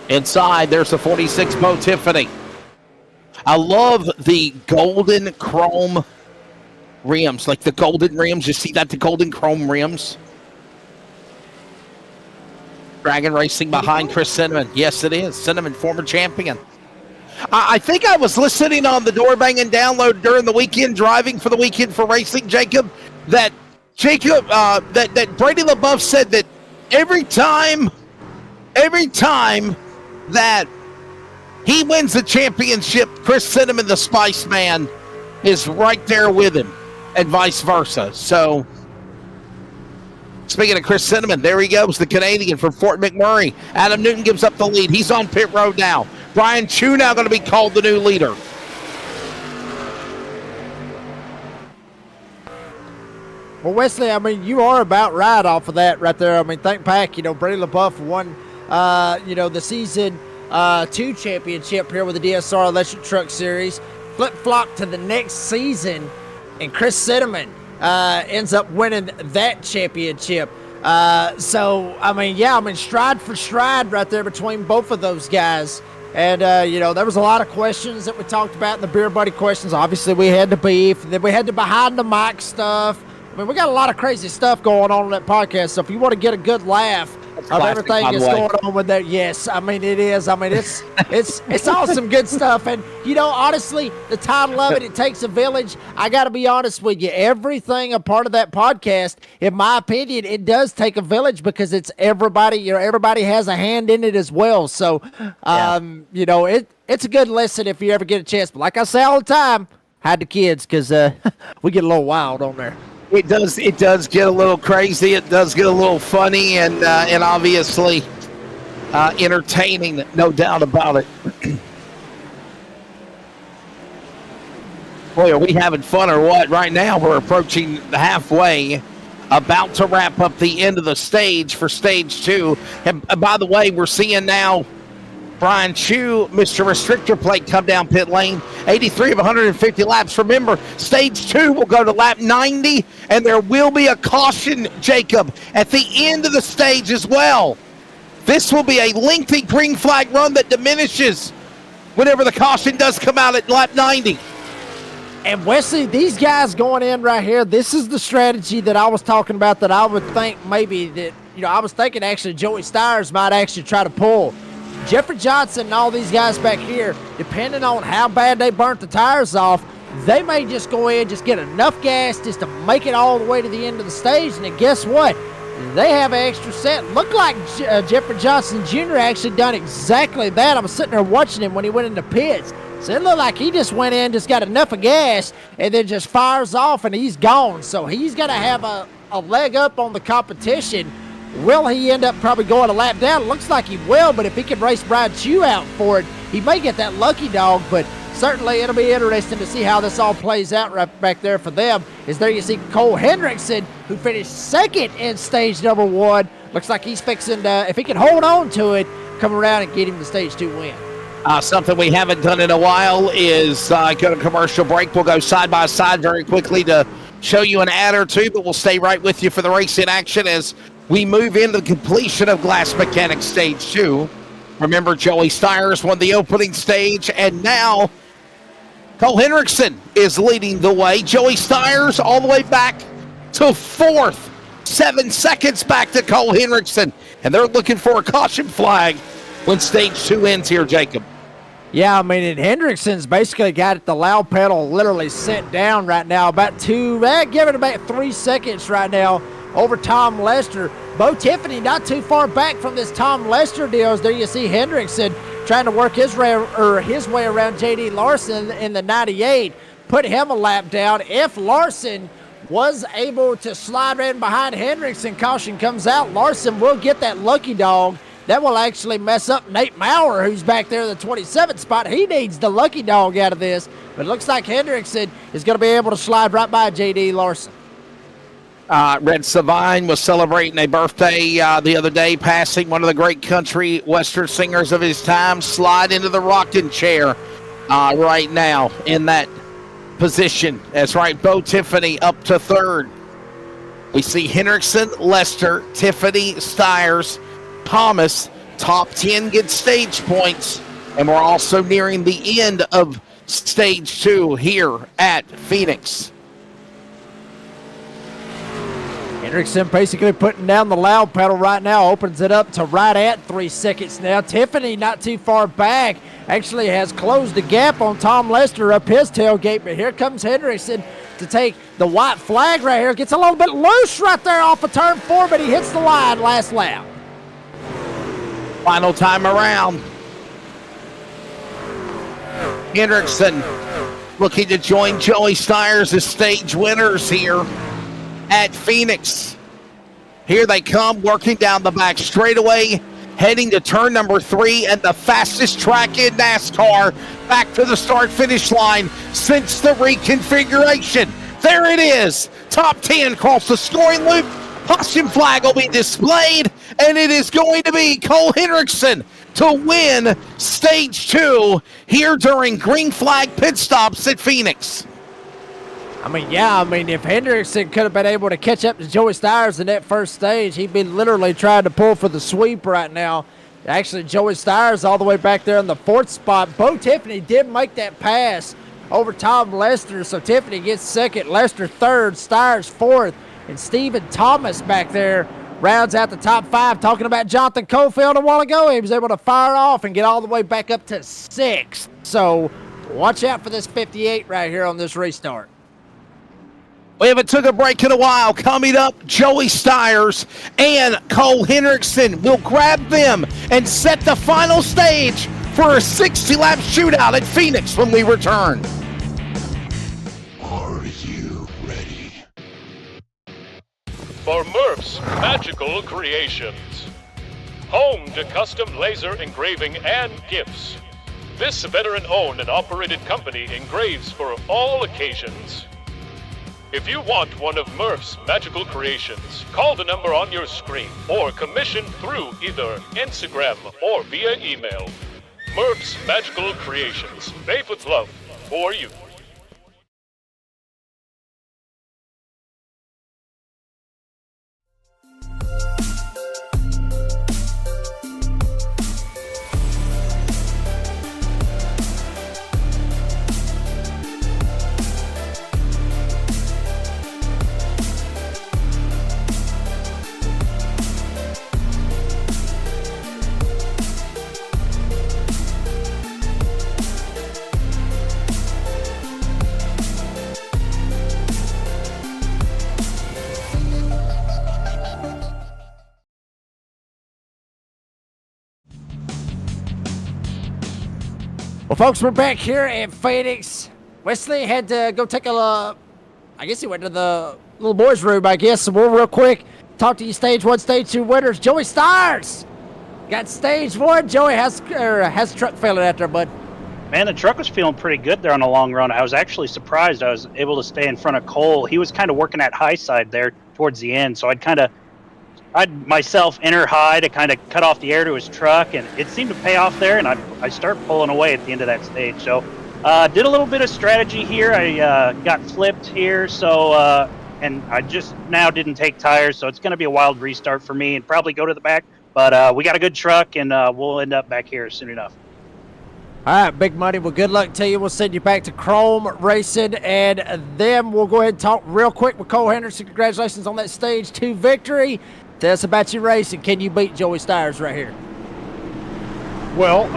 Inside, there's the 46 Bo Tiffany. I love the golden chrome rims, like the golden rims. You see that, the golden chrome rims? Dragon Racing behind Chris Cinnamon. Yes, it is. Cinnamon, former champion. I think I was listening on the door banging download during the weekend, driving for the weekend for racing, Jacob, that Brady LaBeouf said that every time that he wins the championship, Chris Cinnamon, the Spice Man, is right there with him, and vice versa. So, speaking of Chris Cinnamon, there he goes, the Canadian from Fort McMurray. Adam Newton gives up the lead. He's on pit road now. Brian Chu now going to be called the new leader. Well, Wesley, I mean, you are about right off of that right there. I mean, think back, Brady LaBeouf won, the season 2 championship here with the DSR Electric Truck Series. Flip-flop to the next season, and Chris Cinnamon ends up winning that championship. So, stride for stride right there between both of those guys. And, there was a lot of questions that we talked about in the Beer Buddy questions. Obviously, we had the beef, and then we had the behind the mic stuff. I mean, we got a lot of crazy stuff going on that podcast, so if you want to get a good laugh of everything that's going on with that. Yes, I mean it is. I mean it's all some good stuff. And you know, honestly, the title of it takes a village. I got to be honest with you. Everything a part of that podcast, in my opinion, it does take a village because it's everybody. You know, everybody has a hand in it as well. So, you know, it's a good listen if you ever get a chance. But like I say all the time, hide the kids because we get a little wild on there. It does get a little crazy. It does get a little funny and obviously entertaining, no doubt about it. Boy, are we having fun or what? Right now, we're approaching the halfway, about to wrap up the end of the stage for stage 2. And by the way, we're seeing now Brian Chu, Mr. Restrictor Plate, come down pit lane. 83 of 150 laps. Remember, stage 2 will go to lap 90, and there will be a caution, Jacob, at the end of the stage as well. This will be a lengthy green flag run that diminishes whenever the caution does come out at lap 90. And Wesley, these guys going in right here, this is the strategy that I was talking about that I would think maybe that, you know, I was thinking actually Joey Stires might actually try to pull. Jeffrey Johnson and all these guys back here, depending on how bad they burnt the tires off, they may just go in, just get enough gas just to make it all the way to the end of the stage. And then guess what? They have an extra set. Looked like Jeffrey Johnson Jr. actually done exactly that. I was sitting there watching him when he went into pits. So it looked like he just went in, just got enough of gas, and then just fires off, and he's gone. So he's going to have a leg up on the competition. Will he end up probably going a lap down? It looks like he will, but if he can race Brian Chu out for it, he may get that lucky dog, but certainly it'll be interesting to see how this all plays out right back there for them. Is there you see Cole Hendrickson, who finished second in stage number 1. Looks like he's fixing to, if he can hold on to it, come around and get him the stage 2 win. Something we haven't done in a while is go to commercial break. We'll go side by side very quickly to show you an ad or two, but we'll stay right with you for the race in action as we move into the completion of Glass Mechanics Stage 2. Remember, Joey Stires won the opening stage, and now Cole Hendrickson is leading the way. Joey Stires all the way back to 4th. 7 seconds back to Cole Hendrickson, and they're looking for a caution flag when stage 2 ends here, Jacob. Yeah, I mean, and Hendrickson's basically got the loud pedal literally sent down right now. About give it about 3 seconds right now over Tom Lester. Bo Tiffany not too far back from this Tom Lester deal. There you see Hendrickson trying to work his way around J.D. Larson in the 98. Put him a lap down. If Larson was able to slide in behind Hendrickson, caution comes out, Larson will get that lucky dog. That will actually mess up Nate Maurer, who's back there in the 27th spot. He needs the lucky dog out of this. But it looks like Hendrickson is going to be able to slide right by J.D. Larson. Red Savine was celebrating a birthday the other day, passing one of the great country western singers of his time. Slide into the rocking chair right now in that position. That's right, Bo Tiffany up to 3rd. We see Hendrickson, Lester, Tiffany, Stires, Thomas, top 10 get stage points. And we're also nearing the end of stage 2 here at Phoenix. Hendrickson basically putting down the loud pedal right now, opens it up to right at 3 seconds now. Tiffany not too far back, actually has closed the gap on Tom Lester up his tailgate, but here comes Hendrickson to take the white flag right here. Gets a little bit loose right there off of turn 4, but he hits the line last lap. Final time around. Hendrickson looking to join Joey Stires as stage winners here at Phoenix. Here they come, working down the back straightaway, heading to turn number 3 and the fastest track in NASCAR, back to the start-finish line since the reconfiguration. There it is. Top 10 across the scoring loop. Caution flag will be displayed, and it is going to be Cole Hendrickson to win stage 2 here during green flag pit stops at Phoenix. I mean, if Hendrickson could have been able to catch up to Joey Stires in that first stage, he'd be literally trying to pull for the sweep right now. Actually, Joey Stires all the way back there in the 4th spot. Bo Tiffany did make that pass over Tom Lester, so Tiffany gets 2nd, Lester 3rd, Stires 4th, and Stephen Thomas back there rounds out the top 5. Talking about Jonathan Cofield a while ago, he was able to fire off and get all the way back up to 6th. So watch out for this 58 right here on this restart. We haven't took a break in a while. Coming up, Joey Stiers and Cole Hendrickson will grab them and set the final stage for a 60-lap shootout at Phoenix when we return. Are you ready? For Murph's Magical Creations. Home to custom laser engraving and gifts. This veteran-owned and operated company engraves for all occasions. If you want one of Murph's Magical Creations, call the number on your screen or commission through either Instagram or via email. Murph's Magical Creations, made with love for you. Well, folks, we're back here at Phoenix. Wesley had to go take I guess he went to the little boys' room, I guess. So we'll real quick talk to you stage 1, stage 2 winners. Joey Stiers got stage 1. Joey, how's the truck feeling out there, bud? Man, the truck was feeling pretty good there on the long run. I was actually surprised I was able to stay in front of Cole. He was kind of working that high side there towards the end, so I'd myself enter high to kind of cut off the air to his truck, and it seemed to pay off there, and I started pulling away at the end of that stage. So did a little bit of strategy here. I got flipped here, so and I just now didn't take tires, so it's going to be a wild restart for me and probably go to the back. But we got a good truck, and we'll end up back here soon enough. All right, Big Money. Well, good luck to you. We'll send you back to Chrome Racing, and then we'll go ahead and talk real quick with Cole Henderson. Congratulations on that stage 2 victory. Tell us about your race, and can you beat Joey Stiers right here? Well,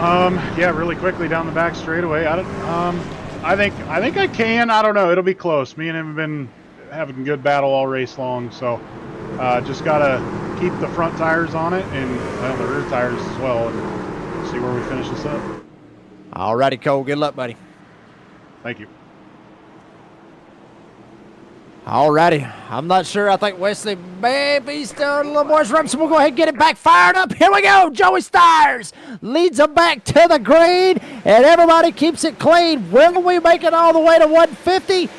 yeah, really quickly down the back straightaway. I think I can. I don't know. It'll be close. Me and him have been having a good battle all race long, so just gotta keep the front tires on it and the rear tires as well, and see where we finish this up. All righty, Cole. Good luck, buddy. Thank you. All righty. I'm not sure. I think Wesley maybe still a little more room, so we'll go ahead and get it back fired up. Here we go. Joey Stiers leads them back to the green, and everybody keeps it clean. Will we make it all the way to 150?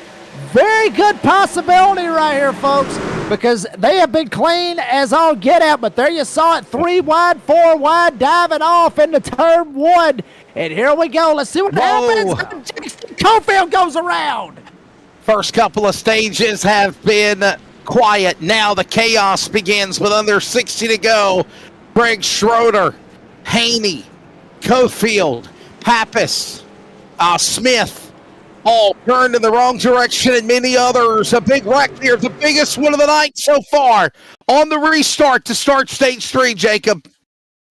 Very good possibility right here, folks, because they have been clean as all get out, but there you saw it, 3 wide, 4 wide, diving off into turn 1. And here we go. Let's see what happens. Jackson Cofield goes around. First couple of stages have been quiet. Now the chaos begins with under 60 to go. Greg Schroeder, Haney, Cofield, Pappas, Smith, all turned in the wrong direction, and many others. A big wreck here, the biggest one of the night so far on the restart to start stage 3, Jacob.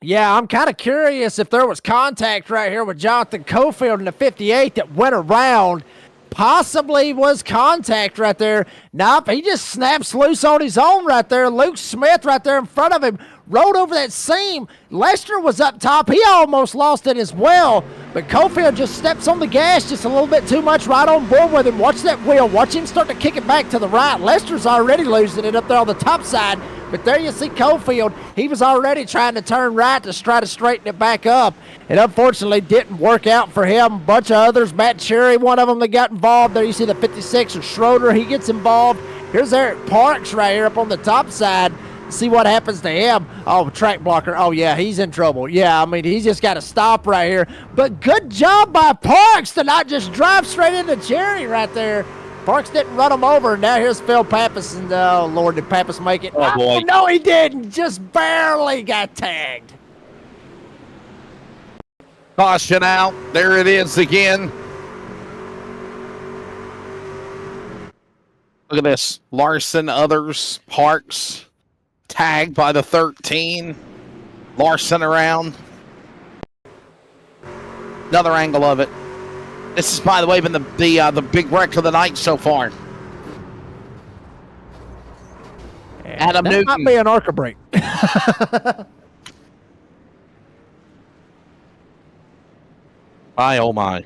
Yeah, I'm kind of curious if there was contact right here with Jonathan Cofield in the 58 that went around. Possibly was contact right there. Nope, he just snaps loose on his own right there. Luke Smith right there in front of him rode over that seam. Lester was up top. He almost lost it as well. But Cofield just steps on the gas just a little bit too much, right on board with him. Watch that wheel. Watch him start to kick it back to the right. Lester's already losing it up there on the top side. But there you see Cofield. He was already trying to turn right to try to straighten it back up. It unfortunately didn't work out for him. A bunch of others, Matt Cherry, one of them that got involved. There you see the 56 of Schroeder. He gets involved. Here's Eric Parks right here up on the top side. See what happens to him. Oh, track blocker. Oh, yeah, he's in trouble. Yeah, I mean, he's just got to stop right here. But good job by Parks to not just drive straight into Cherry right there. Parks didn't run him over. Now here's Phil Pappas, and oh, Lord, did Pappas make it? Oh, boy. No, he didn't. Just barely got tagged. Caution out. There it is again. Look at this. Larson, others, Parks, Tagged by the 13. Larson around. Another angle of it. This has, by the way, been the big wreck of the night so far. Adam that Newton. might be an ARCA break. My, oh my.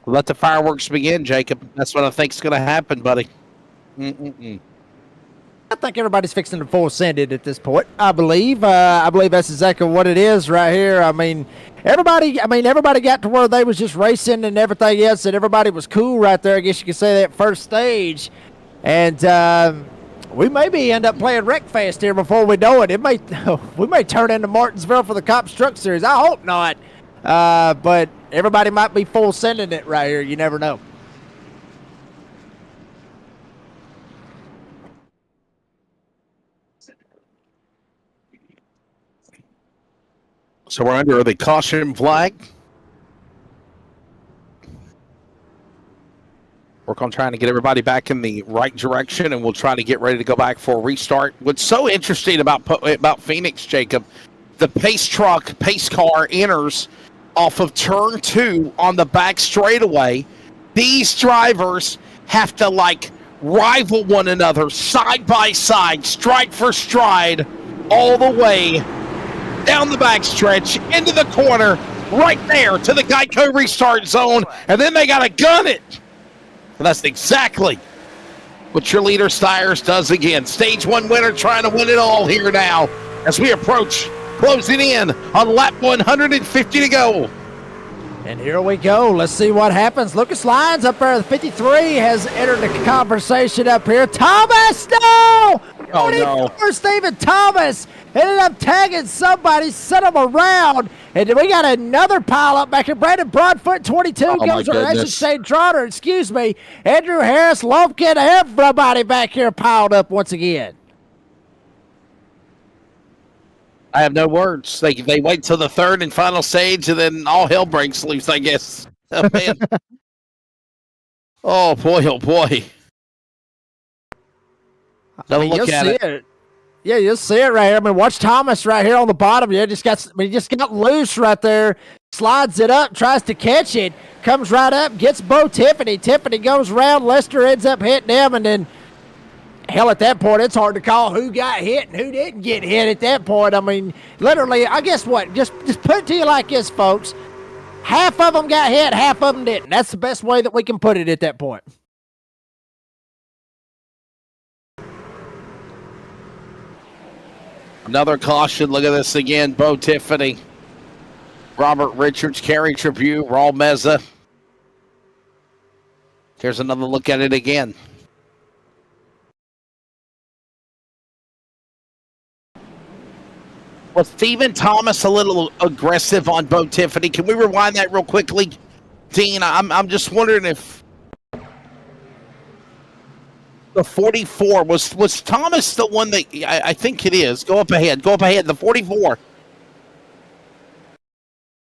Let the fireworks begin, Jacob. That's what I think is going to happen, buddy. I think everybody's fixing to full send it at this point. I believe that's exactly what it is right here. I mean, everybody got to where they was just racing and everything else, and everybody was cool right there. I guess you could say that first stage, and we maybe end up playing Wreckfest here before we know it. We may turn into Martinsville for the Cops Truck Series. I hope not, but everybody might be full sending it right here. You never know. So we're under the caution flag. Work on trying to get everybody back in the right direction, and we'll try to get ready to go back for a restart. What's so interesting about Phoenix, Jacob, the pace car enters off of turn 2 on the back straightaway. These drivers have to rival one another side by side, stride for stride, all the way down the backstretch, into the corner, right there to the Geico restart zone, and then they got to gun it. And that's exactly what your leader Stiers does again. Stage 1 winner trying to win it all here now as we approach closing in on lap 150 to go. And here we go. Let's see what happens. Lucas Lyons up there, the 53, has entered the conversation up here. Thomas, no! Oh, no. Stephen Thomas ended up tagging somebody, set him around, and we got another pile up back here. Brandon Broadfoot, 22, goes around. I should say Trotter, excuse me. Andrew Harris, Lumpkin, everybody back here piled up once again. I have no words. They wait till the third and final stage, and then all hell breaks loose, I guess. Oh, man. Oh, boy, oh, boy. Look at it. Yeah, you'll see it right here. I mean, watch Thomas right here on the bottom. Yeah, he just got loose right there. Slides it up, tries to catch it, comes right up, gets Bo Tiffany. Tiffany goes around. Lester ends up hitting him, and then hell, at that point, it's hard to call who got hit and who didn't get hit at that point. I mean, literally, I guess what? Just put it to you like this, folks. Half of them got hit, half of them didn't. That's the best way that we can put it at that point. Another caution. Look at this again. Bo Tiffany, Robert Richards, Kerry Tribune, Raul Meza. Here's another look at it again. Was Stephen Thomas a little aggressive on Bo Tiffany? Can we rewind that real quickly, Dean? I'm just wondering if the 44 was Thomas the one that I think it is. Go up ahead. The 44.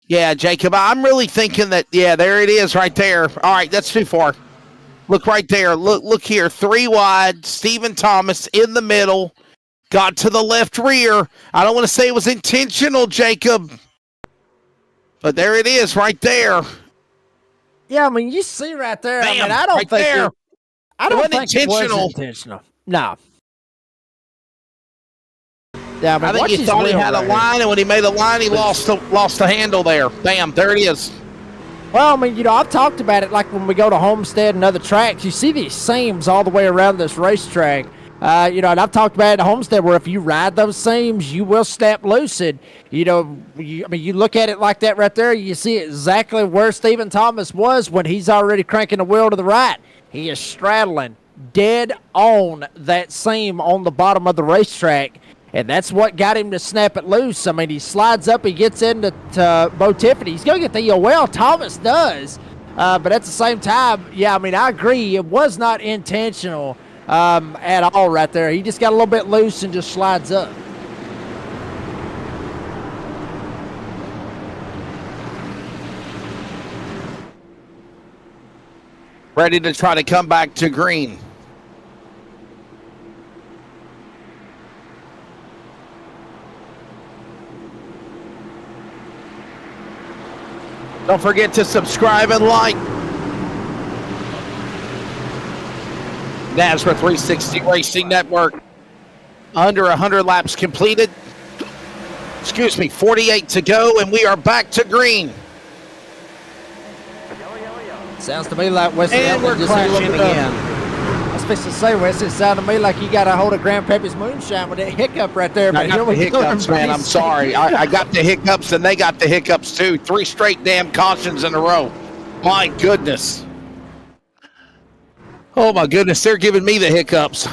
Yeah, Jacob, I'm really thinking that. Yeah, there it is, right there. All right, that's too far. Look right there. Look here. 3 wide. Stephen Thomas in the middle. Got to the left rear. I don't want to say it was intentional, Jacob, but there it is, right there. Yeah, I mean, you see right there. Bam, I mean, I don't think there. I don't think intentional. it was intentional. No. Yeah, I think he thought he had a line, and when he made a line, he lost the handle there. Bam, there it is. Well, I mean, I've talked about it like when we go to Homestead and other tracks, you see these seams all the way around this racetrack. And I've talked about it at Homestead where if you ride those seams, you will snap loose. And, you look at it like that right there, you see exactly where Stephen Thomas was when he's already cranking the wheel to the right. He is straddling dead on that seam on the bottom of the racetrack, and that's what got him to snap it loose. I mean, he slides up, he gets into Bo Tiffany. He's going to get the EOL. Thomas does. But at the same time, yeah, I mean, I agree. It was not intentional at all right there. He just got a little bit loose and just slides up. Ready to try to come back to green. Don't forget to subscribe and like. NASRA 360 Racing Network. Under 100 laps completed. 48 to go, and we are back to green. Sounds to me like Wesley. And we're crashing again. I was supposed to say, Wesley, it sounded to me like you got a hold of Grandpappy's moonshine with that hiccup right there. I got the hiccups, man. I'm sorry. I got the hiccups, and they got the hiccups, too. 3 straight damn cautions in a row. My goodness. Oh, my goodness. They're giving me the hiccups.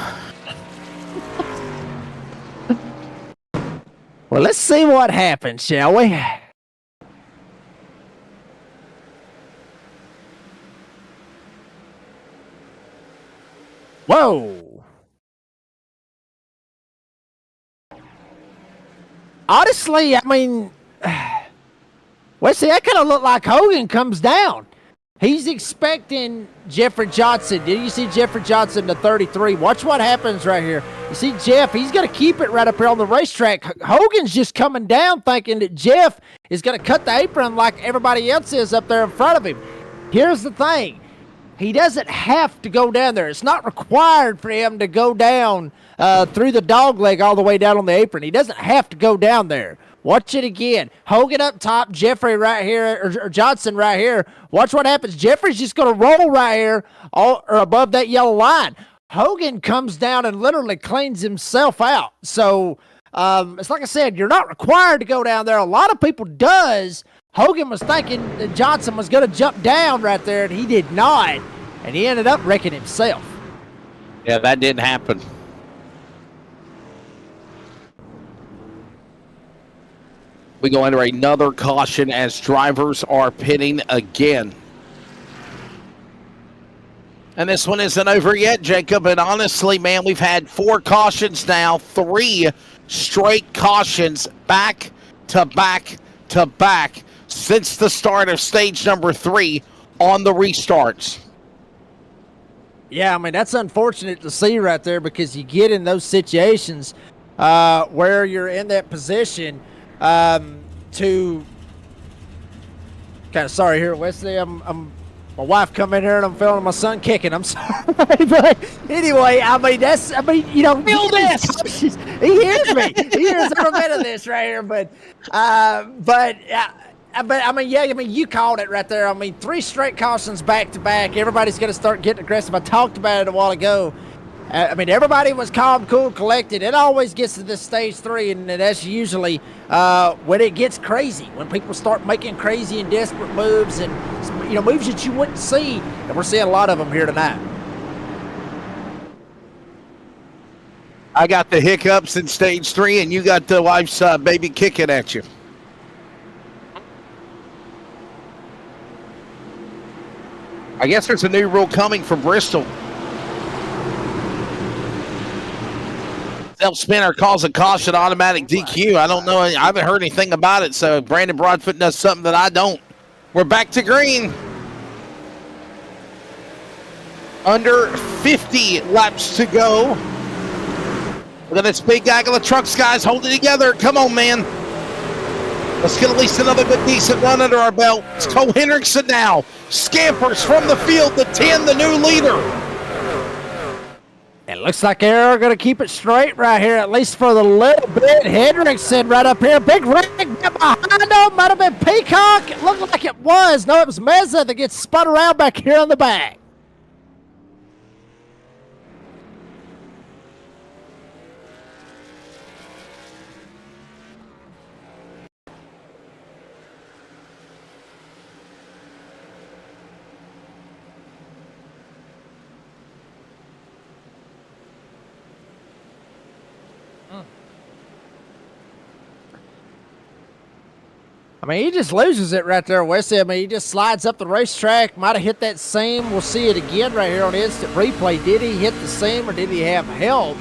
Well, let's see what happens, shall we? Whoa. Honestly, I mean, Wesley, that kind of looked like Hogan comes down. He's expecting Jeffrey Johnson. Did you see Jeffrey Johnson to 33? Watch what happens right here. You see Jeff, he's going to keep it right up here on the racetrack. Hogan's just coming down thinking that Jeff is going to cut the apron like everybody else is up there in front of him. Here's the thing. He doesn't have to go down there. It's not required for him to go down through the dog leg all the way down on the apron. He doesn't have to go down there. Watch it again. Hogan up top, Jeffrey right here, or Johnson right here. Watch what happens. Jeffrey's just going to roll right here or above that yellow line. Hogan comes down and literally cleans himself out. So it's like I said, you're not required to go down there. A lot of people does. Hogan was thinking that Johnson was going to jump down right there, and he did not. And he ended up wrecking himself. Yeah, that didn't happen. We go into another caution as drivers are pitting again. And this one isn't over yet, Jacob. And honestly, man, we've had 4 cautions now, 3 straight cautions back to back to back since the start of stage number 3 on the restarts. Yeah, I mean, that's unfortunate to see right there because you get in those situations where you're in that position to kind of sorry here, Wesley. I'm my wife come in here and I'm feeling my son kicking. I'm sorry, but anyway, I mean you know, feel this. He hears me. He hears every bit of this right here, but I mean, yeah, I mean, you called it right there. I mean, 3 straight cautions back to back. Everybody's going to start getting aggressive. I talked about it a while ago. I mean, everybody was calm, cool, collected. It always gets to this stage 3, and that's usually when it gets crazy, when people start making crazy and desperate moves and, you know, moves that you wouldn't see. And we're seeing a lot of them here tonight. I got the hiccups in stage 3, and you got the wife's baby kicking at you. I guess there's a new rule coming from Bristol. Self-spinner calls a caution automatic DQ. I don't know. I haven't heard anything about it, so Brandon Broadfoot does something that I don't. We're back to green. Under 50 laps to go. Look at this big gaggle of trucks, guys. Hold it together. Come on, man. Let's get at least another good, decent run under our belt. It's Cole Hendrickson now. Scampers from the field to 10, the new leader. It looks like they're going to keep it straight right here, at least for the little bit. Hendrickson right up here. Big rig behind him. Might have been Peacock. It looked like it was. No, it was Meza that gets spun around back here on the back. I mean, he just loses it right there, Wesley. I mean, he just slides up the racetrack. Might have hit that seam. We'll see it again right here on the instant replay. Did he hit the seam or did he have help?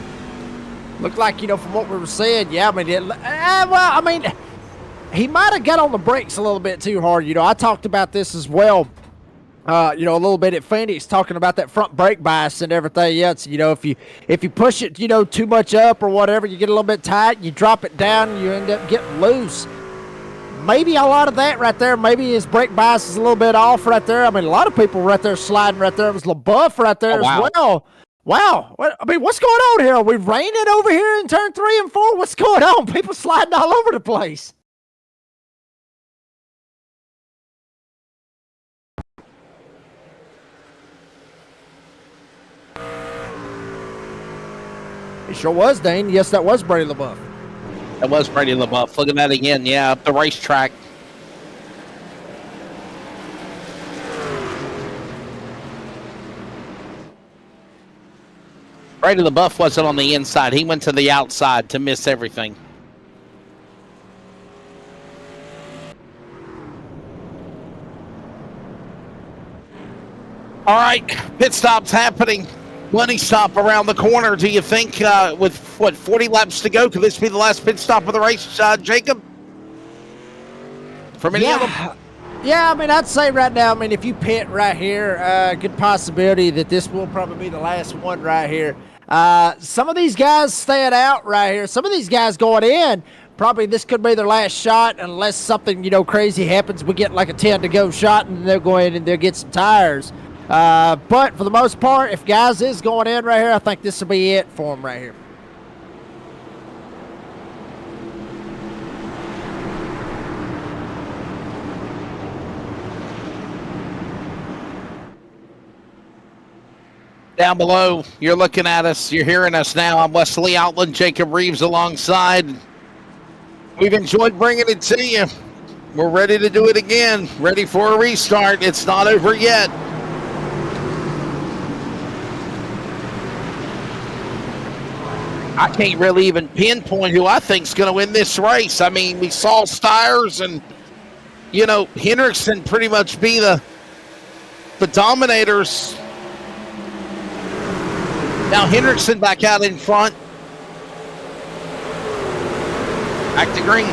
Looked like, you know, from what we were saying, yeah, I mean, he might have got on the brakes a little bit too hard. You know, I talked about this as well, you know, a little bit at Phoenix, talking about that front brake bias and everything else. You know, if you push it, you know, too much up or whatever, you get a little bit tight, you drop it down, and you end up getting loose. maybe a lot of that right there. Maybe his brake bias is a little bit off right there. I mean, a lot of people right there sliding right there. It was LaBeouf right there as well. Wow. What's going on here? Are we raining over here in turn 3 and 4? What's going on? People sliding all over the place. It sure was, Dane. Yes, that was Brady LaBeouf. That was Brady LaBeouf. Look at that again. Yeah, up the racetrack. Brady LaBeouf wasn't on the inside. He went to the outside to miss everything. All right, pit stop's happening. Money stop around the corner. Do you think with, 40 laps to go, could this be the last pit stop of the race, Jacob? From any of them? Yeah, I mean, I'd say right now, I mean, if you pit right here, good possibility that this will probably be the last one right here. Some of these guys staying out right here. Some of these guys going in, probably this could be their last shot unless something, crazy happens. We get like a 10 to go shot and they'll go in and they'll get some tires. But for the most part, if guys is going in right here, I think this will be it for them right here. Down below, you're looking at us. You're hearing us now. I'm Wesley Outland, Jacob Reeves alongside. We've enjoyed bringing it to you. We're ready to do it again. Ready for a restart. It's not over yet. I can't really even pinpoint who I think's going to win this race. I mean, we saw Stiers and, Hendrickson pretty much be the dominators. Now Hendrickson back out in front. Back to green.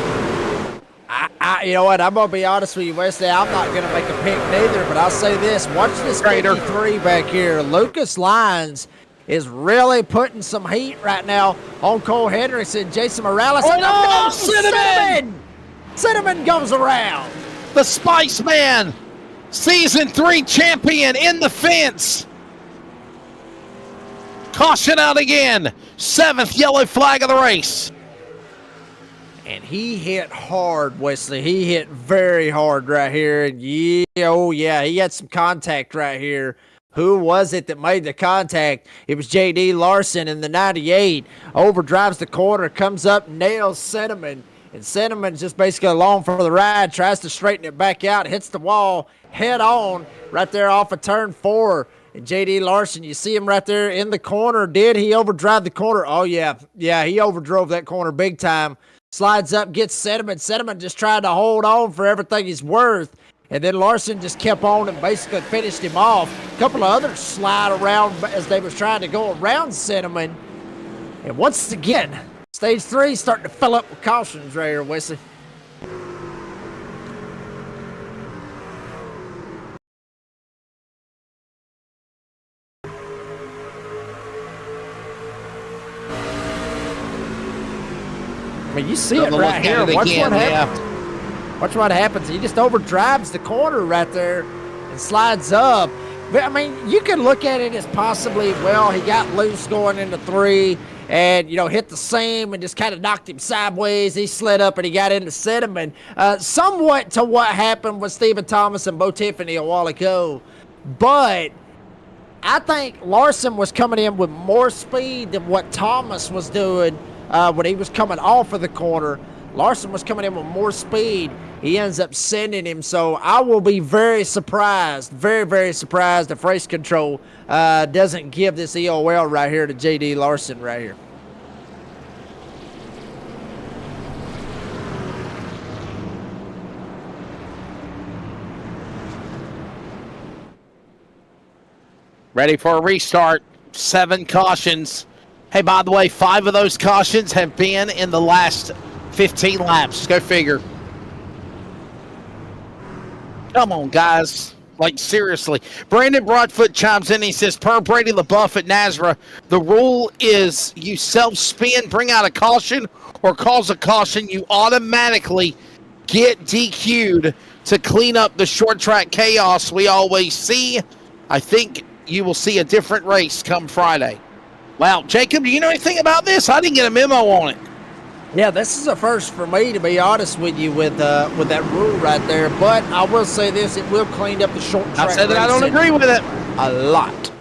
You know what? I'm going to be honest with you, Wesley. I'm not going to make a pick neither, but I'll say this. Watch this 53 back here. Lucas Lyons is really putting some heat right now on Cole Hendrickson, Jason Morales. Oh, no! Cinnamon! Cinnamon goes around. The Spice Man, Season 3 champion in the fence. Caution out again. 7th yellow flag of the race. And he hit hard, Wesley. He hit very hard right here. And he had some contact right here. Who was it that made the contact? It was J.D. Larson in the 98. Overdrives the corner, comes up, nails Cinnamon. And Cinnamon's just basically along for the ride, tries to straighten it back out, hits the wall head on right there off of turn 4. And J.D. Larson, you see him right there in the corner. Did he overdrive the corner? Oh, yeah. Yeah, he overdrove that corner big time. Slides up, gets Cinnamon. Cinnamon just tried to hold on for everything he's worth. And then Larson just kept on and basically finished him off. A couple of others slide around as they was trying to go around Cinnamon. And once again, stage 3 starting to fill up with cautions right here, Wesley. I mean, you see it right here. Watch what happens. Watch what happens. He just overdrives the corner right there and slides up. But, I mean, you can look at it as possibly, well, he got loose going into 3 and, hit the seam and just kind of knocked him sideways. He slid up and he got into Cinnamon. Somewhat to what happened with Stephen Thomas and Bo Tiffany a while ago. But I think Larson was coming in with more speed than what Thomas was doing when he was coming off of the corner. Larson was coming in with more speed. He ends up sending him. So I will be very surprised, very, very surprised if race control doesn't give this EOL right here to J.D. Larson right here. Ready for a restart. 7 cautions. Hey, by the way, 5 of those cautions have been in the last 15 laps. Go figure. Come on, guys. Like, seriously. Brandon Broadfoot chimes in. He says, per Brady LaBeouf at Nazareth, the rule is you self-spin, bring out a caution, or cause a caution, you automatically get DQ'd to clean up the short track chaos we always see. I think you will see a different race come Friday. Wow, Jacob, do you know anything about this? I didn't get a memo on it. Yeah, this is a first for me, to be honest with you, with that rule right there. But I will say this, it will clean up the short track. I said that I don't agree with it. A lot.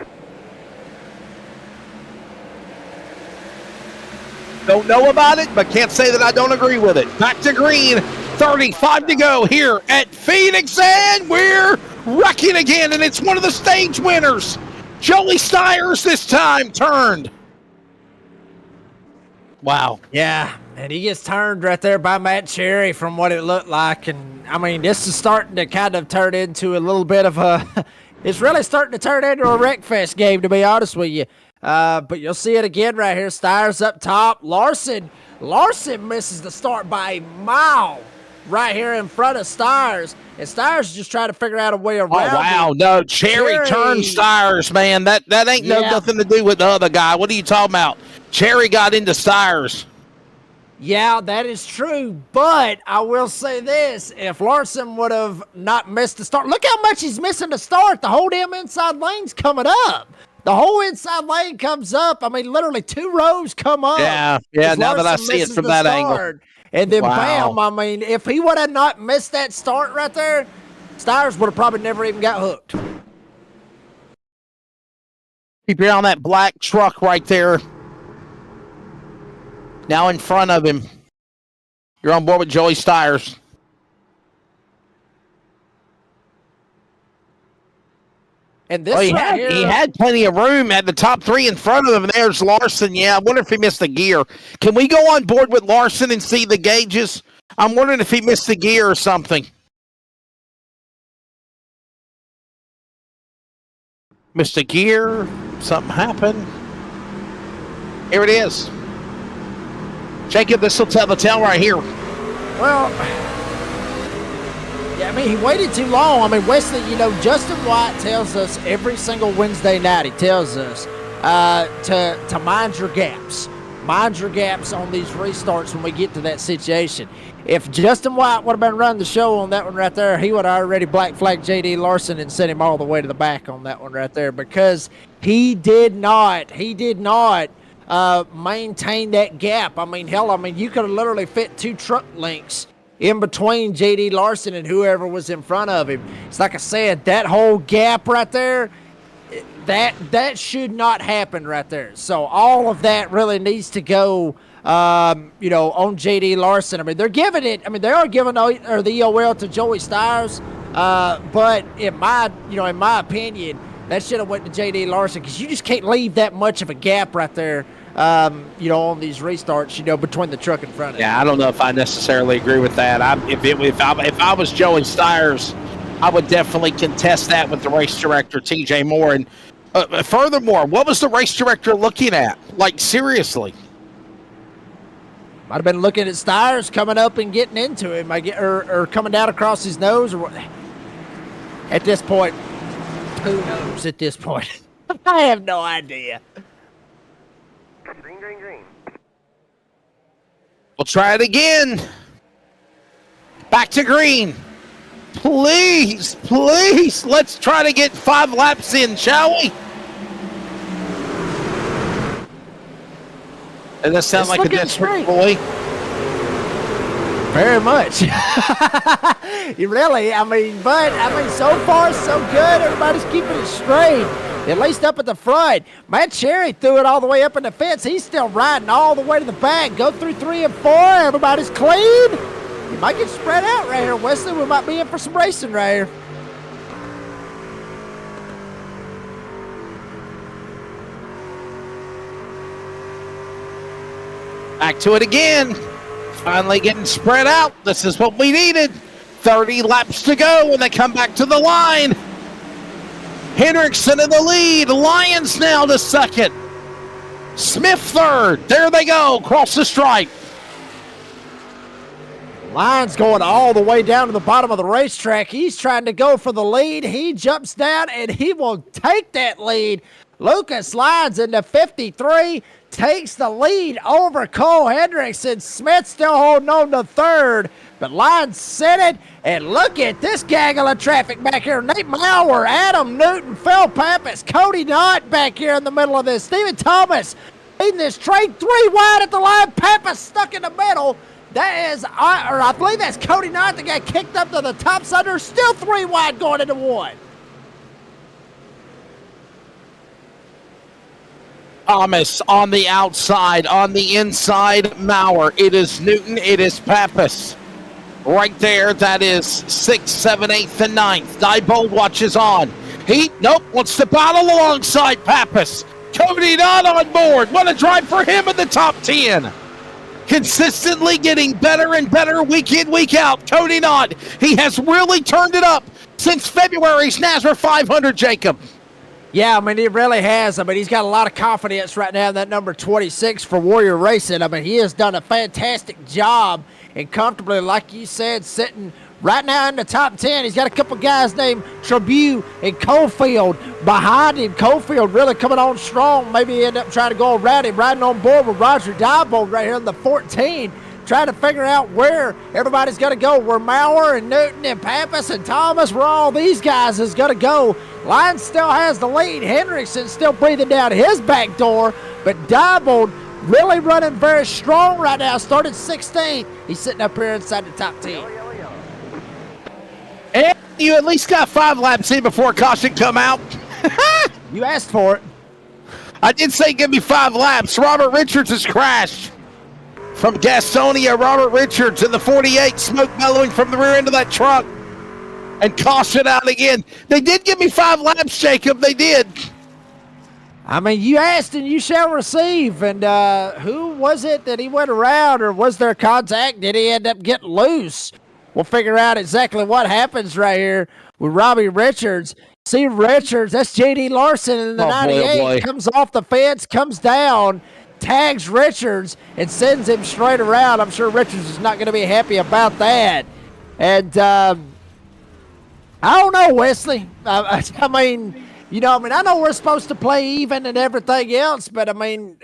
Don't know about it, but can't say that I don't agree with it. Back to green, 35 to go here at Phoenix, and we're wrecking again, and it's one of the stage winners. Joey Stiers this time turned. Wow. Yeah, and he gets turned right there by Matt Cherry from what it looked like. And, I mean, this is starting to kind of turn into a little bit of a – it's really starting to turn into a Wreckfest game, to be honest with you. But you'll see it again right here. Stiers up top. Larson misses the start by a mile right here in front of Stiers. And Stiers just trying to figure out a way around Oh, wow. it. No, Cherry turned Stiers, man. That ain't nothing to do with the other guy. What are you talking about? Cherry got into Stiers. Yeah, that is true. But I will say this. If Larson would have not missed the start, look how much he's missing the start. The whole damn inside lane's coming up. The whole inside lane comes up. I mean, literally 2 rows come up. Yeah, now that I see it from that angle. And then Wow. bam, I mean, if he would have not missed that start right there, Stiers would have probably never even got hooked. Keep your eye on that black truck right there. Now in front of him. You're on board with Joey Stiers. And this He had plenty of room at the top 3 in front of him. There's Larson. Yeah, I wonder if he missed a gear. Can we go on board with Larson and see the gauges? I'm wondering if he missed a gear or something. Missed a gear. Something happened. Here it is. Jacob, this will tell the tale right here. Well, yeah, I mean, he waited too long. I mean, Wesley, Justin White tells us every single Wednesday night, he tells us to mind your gaps. Mind your gaps on these restarts when we get to that situation. If Justin White would have been running the show on that one right there, he would have already black flagged J.D. Larson and sent him all the way to the back on that one right there, because he did not maintain that gap. I mean, hell, you could have literally fit 2 truck lengths in between J.D. Larson and whoever was in front of him. It's like I said, that whole gap right there, that should not happen right there. So all of that really needs to go, on J.D. Larson. I mean, they're giving it. I mean, they are giving the EOL to Joey Stiers, but in my opinion, that should have went to J.D. Larson, because you just can't leave that much of a gap right there, on these restarts, between the truck in front of you. Yeah, I don't know if I necessarily agree with that. If I was Joey Stiers, I would definitely contest that with the race director, T.J. Moore. And furthermore, what was the race director looking at? Like, seriously. Might have been looking at Stiers coming up and getting into him, or coming down across his nose, or what. At this point, who knows at this point? I have no idea. Green. We'll try it again. Back to green. Please, let's try to get 5 laps in, shall we? Does that sound like a desperate boy? Very much. You really, so far so good. Everybody's keeping it straight, at least up at the front. Matt Cherry threw it all the way up in the fence. He's still riding all the way to the back. Go through 3 and 4. Everybody's clean. You might get spread out right here, Wesley. We might be in for some racing right here. Back to it again. Finally getting spread out. This is what we needed. 30 laps to go when they come back to the line. Hendrickson in the lead. Lyons now to second. Smith third. There they go. Cross the stripe. Lyons going all the way down to the bottom of the racetrack. He's trying to go for the lead. He jumps down, and he will take that lead. Lucas Lyons into 53, takes the lead over Cole Hendrickson. Smith still holding on to third, but Lyons sent it. And look at this gaggle of traffic back here. Nate Maurer, Adam Newton, Phil Pappas, Cody Knott back here in the middle of this. Stephen Thomas leading this train 3 wide at the line. Pappas stuck in the middle. That is, or I believe that's Cody Knott that got kicked up to the top side. There's still 3 wide going into 1. Thomas on the outside, on the inside, Maurer. It is Newton, it is Pappas. Right there, that is 6th, 7th, 8th, and 9th. Diebold watches on. Wants to battle alongside Pappas. Cody Knott on board. What a drive for him in the top 10. Consistently getting better and better week in, week out. Cody Knott, he has really turned it up since February's NASRA 500, Jacob. Yeah, I mean, he really has. I mean, he's got a lot of confidence right now in that number 26 for Warrior Racing. I mean, he has done a fantastic job and comfortably, like you said, sitting right now in the top 10. He's got a couple guys named Tribute and Cofield behind him. Cofield really coming on strong. Maybe end up trying to go around him, riding on board with Roger Diebold right here in the 14. Trying to figure out where everybody's going to go, where Maurer and Newton and Pappas and Thomas, where all these guys is going to go. Lyons still has the lead. Hendrickson still breathing down his back door, but Diebold really running very strong right now. Started 16th. He's sitting up here inside the top 10. And you at least got 5 laps in before caution come out. You asked for it. I did say give me 5 laps. Robert Richards has crashed. From Gastonia, Robert Richards in the 48, smoke bellowing from the rear end of that truck. And caution out again. They did give me 5 laps, Jacob. They did. I mean, you asked and you shall receive. And who was it that he went around, or was there contact? Did he end up getting loose? We'll figure out exactly what happens right here with Robbie Richards. See Richards, that's J.D. Larson in the 98. Boy. Comes off the fence, comes down, tags Richards, and sends him straight around. I'm sure Richards is not going to be happy about that. And I don't know, Wesley. I mean, I know we're supposed to play even and everything else, but I mean,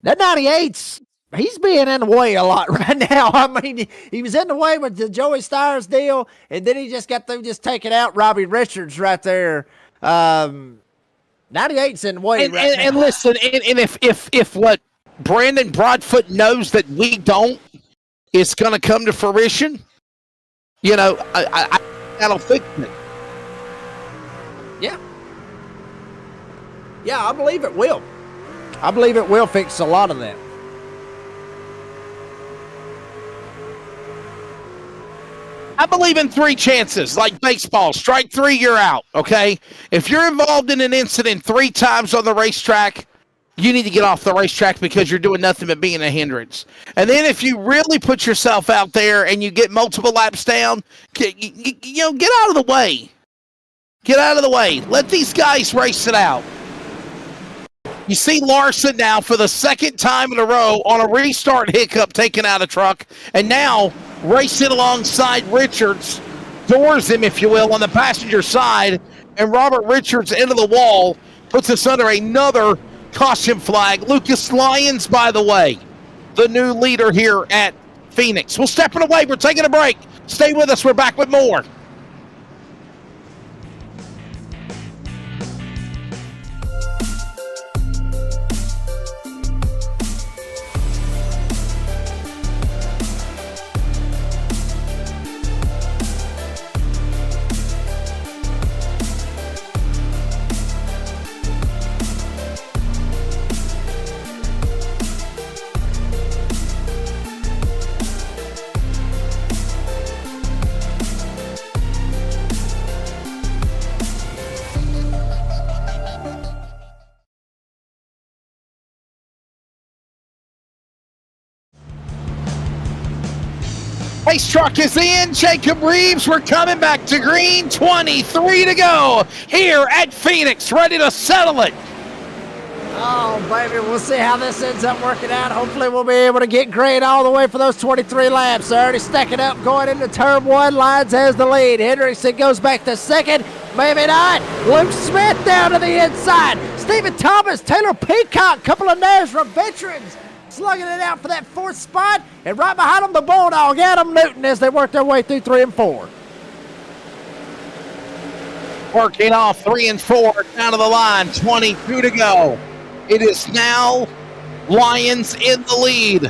that 98's, he's being in the way a lot right now. I mean, he was in the way with the Joey Stires deal, and then he just got through just taking out Robbie Richards right there. 98's in the way And, right and, now. and listen, and if what Brandon Broadfoot knows that we don't, it's going to come to fruition, I that'll fix it. Yeah, I believe it will. I believe it will fix a lot of that. I believe in 3 chances, like baseball. Strike 3, you're out, okay? If you're involved in an incident 3 times on the racetrack, you need to get off the racetrack because you're doing nothing but being a hindrance. And then if you really put yourself out there and you get multiple laps down, get out of the way. Get out of the way. Let these guys race it out. You see Larson now for the 2nd time in a row on a restart hiccup taking out a truck, and now racing alongside Richards, doors him, if you will, on the passenger side, and Robert Richards into the wall puts us under another caution flag. Lucas Lyons, by the way, the new leader here at Phoenix. We're stepping away. We're taking a break. Stay with us. We're back with more. Race truck is in. Jacob Reeves, we're coming back to green. 23 to go here at Phoenix, ready to settle it. Oh, baby, we'll see how this ends up working out. Hopefully we'll be able to get green all the way for those 23 laps. They're already stacking up going into turn 1. Lyons has the lead. Hendrickson goes back to 2nd. Maybe not. Luke Smith down to the inside. Stephen Thomas, Taylor Peacock, couple of NASRA veterans slugging it out for that 4th spot. And right behind them, the Bulldog, Adam Newton, as they work their way through 3 and 4. Working off 3 and 4 down to the line, 22 to go. It is now Lions in the lead.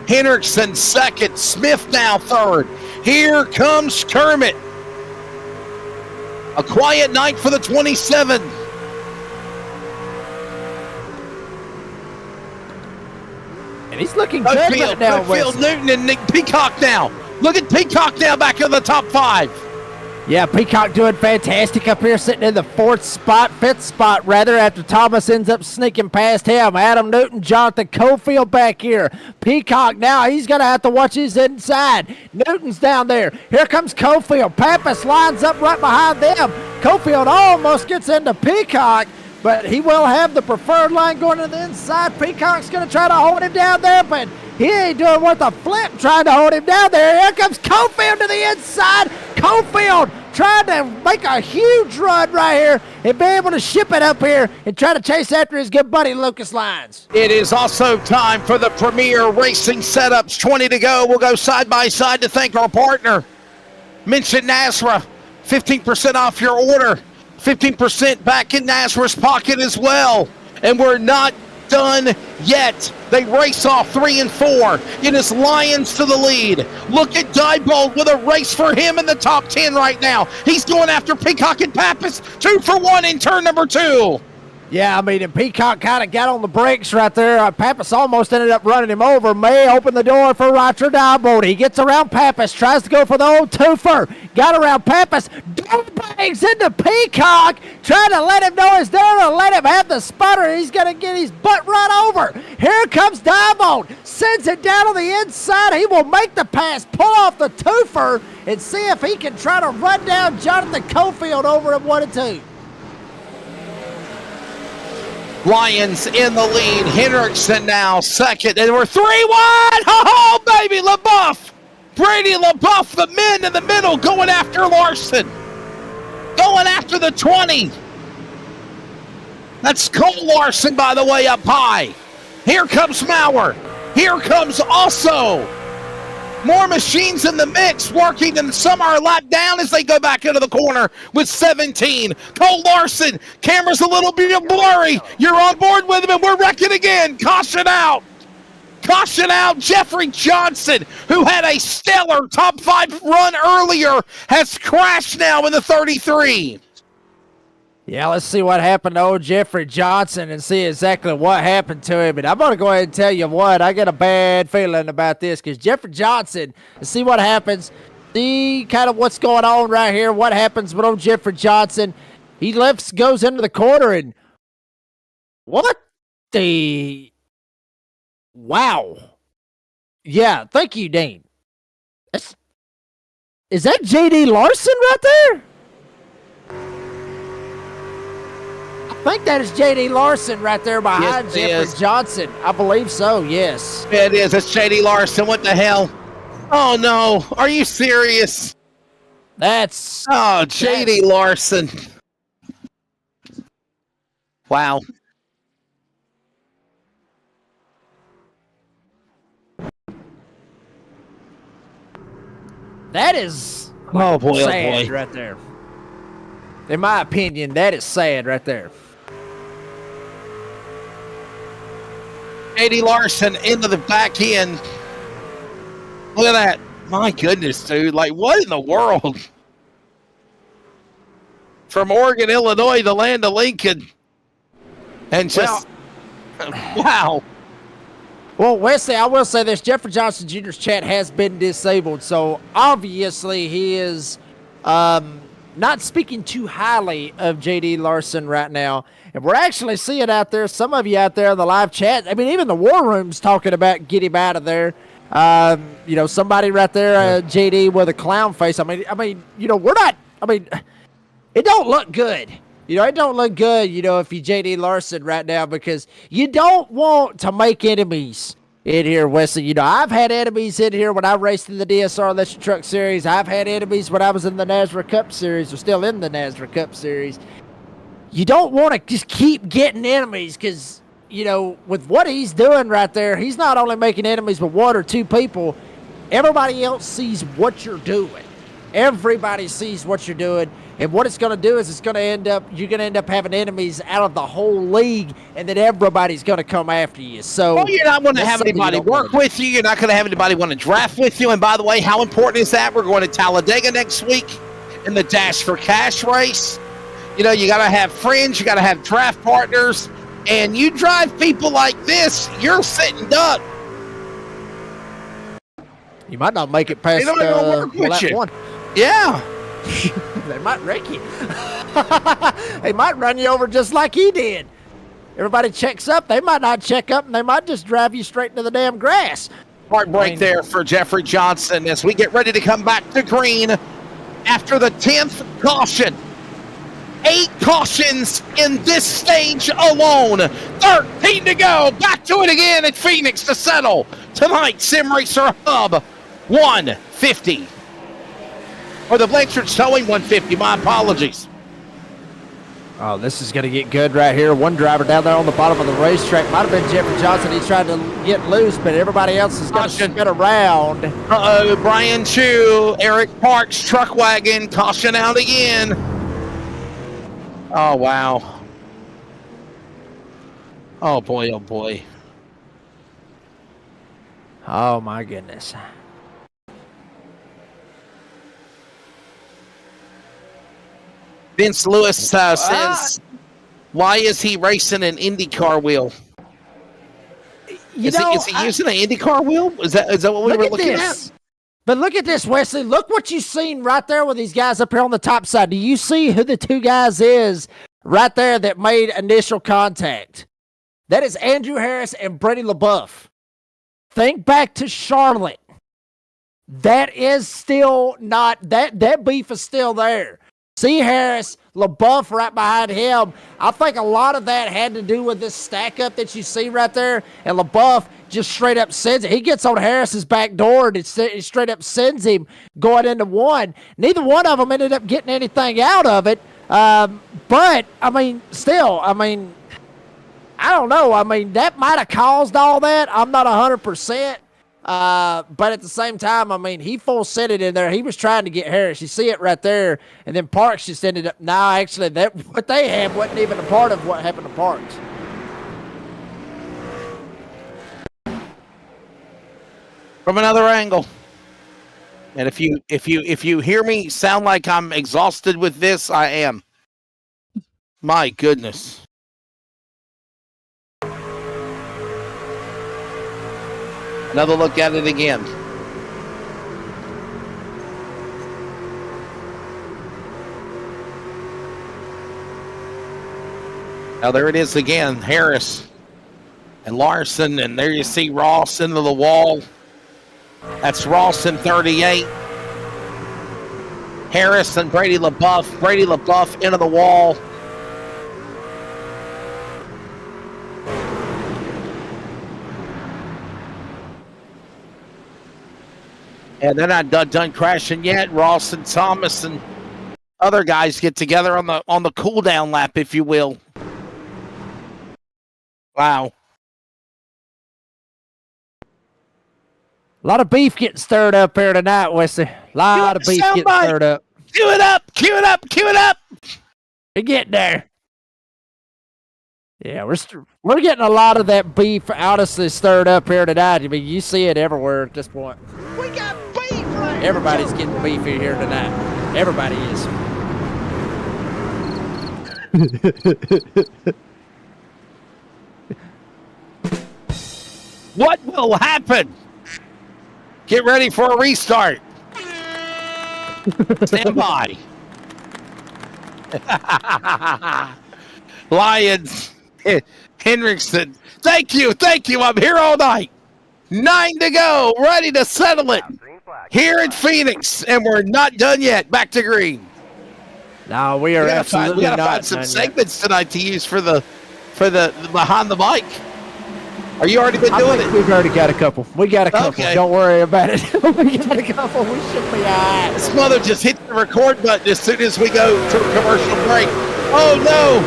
Hendrickson second, Smith now third. Here comes Kermit. A quiet night for the 27. And he's looking good right now. Whitfield, Newton, and Nick Peacock now. Look at Peacock now back in the top 5. Yeah, Peacock doing fantastic up here, sitting in the 5th spot, rather, after Thomas ends up sneaking past him. Adam Newton, Jonathan Cofield back here. Peacock now, he's going to have to watch his inside. Newton's down there. Here comes Cofield. Pappas lines up right behind them. Cofield almost gets into Peacock, but he will have the preferred line going to the inside. Peacock's going to try to hold him down there, but he ain't doing worth a flip trying to hold him down there. Here comes Cofield to the inside. Cofield trying to make a huge run right here and be able to ship it up here and try to chase after his good buddy Lucas Lyons. It is also time for the Premier Racing Setups. 20 to go. We'll go side by side to thank our partner. Mention NASRA. 15% off your order. 15% back in NASRA's pocket as well. And we're not done yet. They race off 3 and 4. It is Lions to the lead. Look at Diebold with a race for him in the top 10 right now. He's going after Peacock and Pappas. 2 for 1 in turn number 2. Yeah, I mean, and Peacock kind of got on the brakes right there. Pappas almost ended up running him over. May opened the door for Roger Diebold. He gets around Pappas, tries to go for the old twofer. Got around Pappas, bangs into Peacock, trying to let him know he's there and let him have the sputter. He's going to get his butt run over. Here comes Diebold, sends it down on the inside. He will make the pass, pull off the twofer, and see if he can try to run down Jonathan Cofield over at 1 and 2. Lions in the lead. Hendrickson now second. And we're 3 wide. Oh, baby, LaBeouf. Brady LaBeouf, the men in the middle, going after Larson. Going after the 20. That's Cole Larson, by the way, up high. Here comes Maurer. Here comes also. More machines in the mix working, and some are locked down as they go back into the corner with 17. Cole Larson, camera's a little bit blurry. You're on board with him, and we're wrecking again. Caution out. Caution out. Jeffrey Johnson, who had a stellar top 5 run earlier, has crashed now in the 33. Yeah, let's see what happened to old Jeffrey Johnson and see exactly what happened to him. And I'm going to go ahead and tell you what, I get a bad feeling about this because Jeffrey Johnson, let's see what happens. See kind of what's going on right here, what happens with old Jeffrey Johnson. He goes into the corner and what the... Wow. Yeah, thank you, Dean. Is that J.D. Larson right there? I think that is J.D. Larson right there behind Jeffrey Johnson. I believe so, yes. Yeah, it is. It's J.D. Larson. What the hell? Oh, no. Are you serious? That's... Oh, J.D. Larson. Wow. That is oh boy, sad right there. In my opinion, that is sad right there. J.D. Larson into the back end. Look at that. My goodness, dude. Like, what in the world? From Oregon, Illinois, the land of Lincoln. And just, wow. Well, Wesley, I will say this. Jeffrey Johnson Jr.'s chat has been disabled, so obviously he is not speaking too highly of J.D. Larson right now. And we're actually seeing out there, some of you out there in the live chat, I mean, even the War Room's talking about get him out of there. You know, somebody right there, J.D. with a clown face. I mean, you know, we're not, I mean, it don't look good. You know, it don't look good, you know, if you J.D. Larson right now because you don't want to make enemies in here, Wesley. You know, I've had enemies in here when I raced in the DSR Electric Truck Series. I've had enemies when I was in the NASRA Cup Series or still in the NASRA Cup Series. you don't want to just keep getting enemies because, you know, with what he's doing right there, he's not only making enemies with 1 or 2 people, everybody else sees what you're doing. Everybody sees what you're doing. And what it's going to do is you're going to end up having enemies out of the whole league, and then everybody's going to come after you. So well, you're not going to have anybody work with you. You're not going to have anybody want to draft with you. And by the way, how important is that? We're going to Talladega next week in the Dash for Cash race. You know, you got to have friends. You got to have draft partners. And you drive people like this, you're sitting duck. You might not make it past that one. Yeah. They might wreck you. They might run you over just like he did. Everybody checks up. They might not check up, and they might just drive you straight into the damn grass. Heartbreak there for Jeffrey Johnson as we get ready to come back to green after the 10th caution. 8 cautions in this stage alone. 13 to go. Back to it again at Phoenix to settle tonight. Sim Racer Hub 150. Or the Blanchard Towing 150. My apologies. Oh, this is going to get good right here. One driver down there on the bottom of the racetrack. Might have been Jeffrey Johnson. He tried to get loose, but everybody else is going to spin around. Uh-oh, Brian Chu, Eric Parks, truck wagon, caution out again. Oh, wow. Oh, boy, oh, boy. Oh, my goodness. Vince Lewis says, why is he racing an IndyCar wheel? Is he using an IndyCar wheel? Is that what we were looking at? But look at this, Wesley. Look what you've seen right there with these guys up here on the top side. Do you see who the 2 guys is right there that made initial contact? That is Andrew Harris and Brady LaBeouf. Think back to Charlotte. That is still not, that beef is still there. See Harris, LaBeouf right behind him. I think a lot of that had to do with this stack up that you see right there. And LaBeouf just straight up sends it. He gets on Harris's back door and it straight up sends him going into 1. Neither one of them ended up getting anything out of it. But, I mean, still, I mean, I don't know. I mean, that might have caused all that. I'm not 100%. But at the same time, I mean, he full sent it in there. He was trying to get Harris. You see it right there. And then Parks just ended up, actually, that what they had wasn't even a part of what happened to Parks. From another angle. And if you hear me sound like I'm exhausted with this, I am. My goodness. Another look at it again. Now there it is again. Harris and Larson, and there you see Ross into the wall. That's Ross in 38. Harris and Brady LaBeouf. Brady LaBeouf into the wall. And they're not done crashing yet. Ross and Thomas and other guys get together on the cool down lap, if you will. Wow. A lot of beef getting stirred up here tonight, Wesley. A lot of beef getting stirred up. Cue it up! Cue it up! Cue it up! We're getting there. Yeah, we're getting a lot of that beef honestly stirred up here tonight. I mean, you see it everywhere at this point. We got beef right Everybody's getting beefy here tonight. Everybody is. What will happen? Get ready for a restart. Stand by. Lions, Hendrickson. Thank you. I'm here all night. 9 to go. Ready to settle it here in Phoenix. And we're not done yet. Back to green. No, we are absolutely not. We gotta find some segments tonight to use for the behind the mic. Are you already been doing it? We've already got a couple. We got a couple. Okay. Don't worry about it. We got a couple. We should be all right. This mother just hit the record button as soon as we go to a commercial break. Oh no!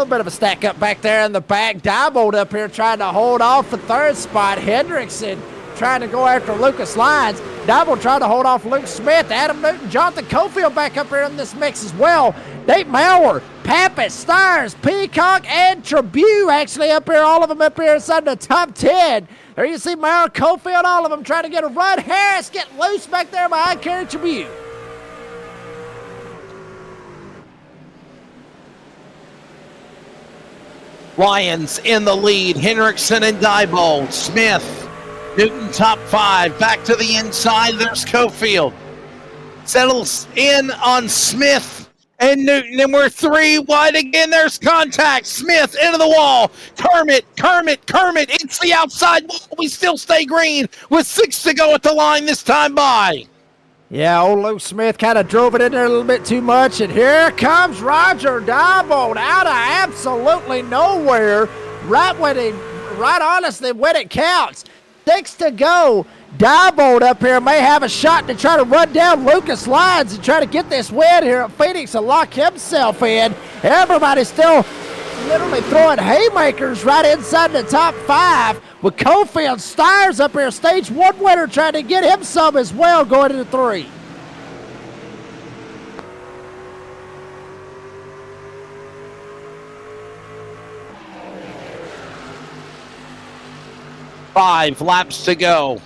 little bit of a stack up back there in the back. Diebold up here trying to hold off for third spot. Hendrickson trying to go after Lucas Lyons. Diebold trying to hold off Luke Smith. Adam Newton, Jonathan Cofield back up here in this mix as well. Nate Maurer, Pappas, Stires, Peacock, and Tribune actually up here. All of them up here inside the top 10. There you see Maurer, Cofield, all of them trying to get a run. Harris get loose back there behind Kerry Tribune. Lions in the lead. Hendrickson and Diebold. Smith, Newton top 5. Back to the inside. There's Cofield. Settles in on Smith and Newton, and we're 3 wide again. There's contact. Smith into the wall. Kermit. It's the outside wall. We still stay green with 6 to go at the line this time by. Yeah, old Luke Smith kind of drove it in there a little bit too much, and here comes Roger Diebold out of absolutely nowhere, right honestly when it counts. 6 to go. Diebold up here may have a shot to try to run down Lucas Lyons and try to get this win here at Phoenix and lock himself in. Everybody's still literally throwing haymakers right inside the top 5 with Cofield. Stires up here, stage 1 winner, trying to get him some as well going into 3. Five laps to go.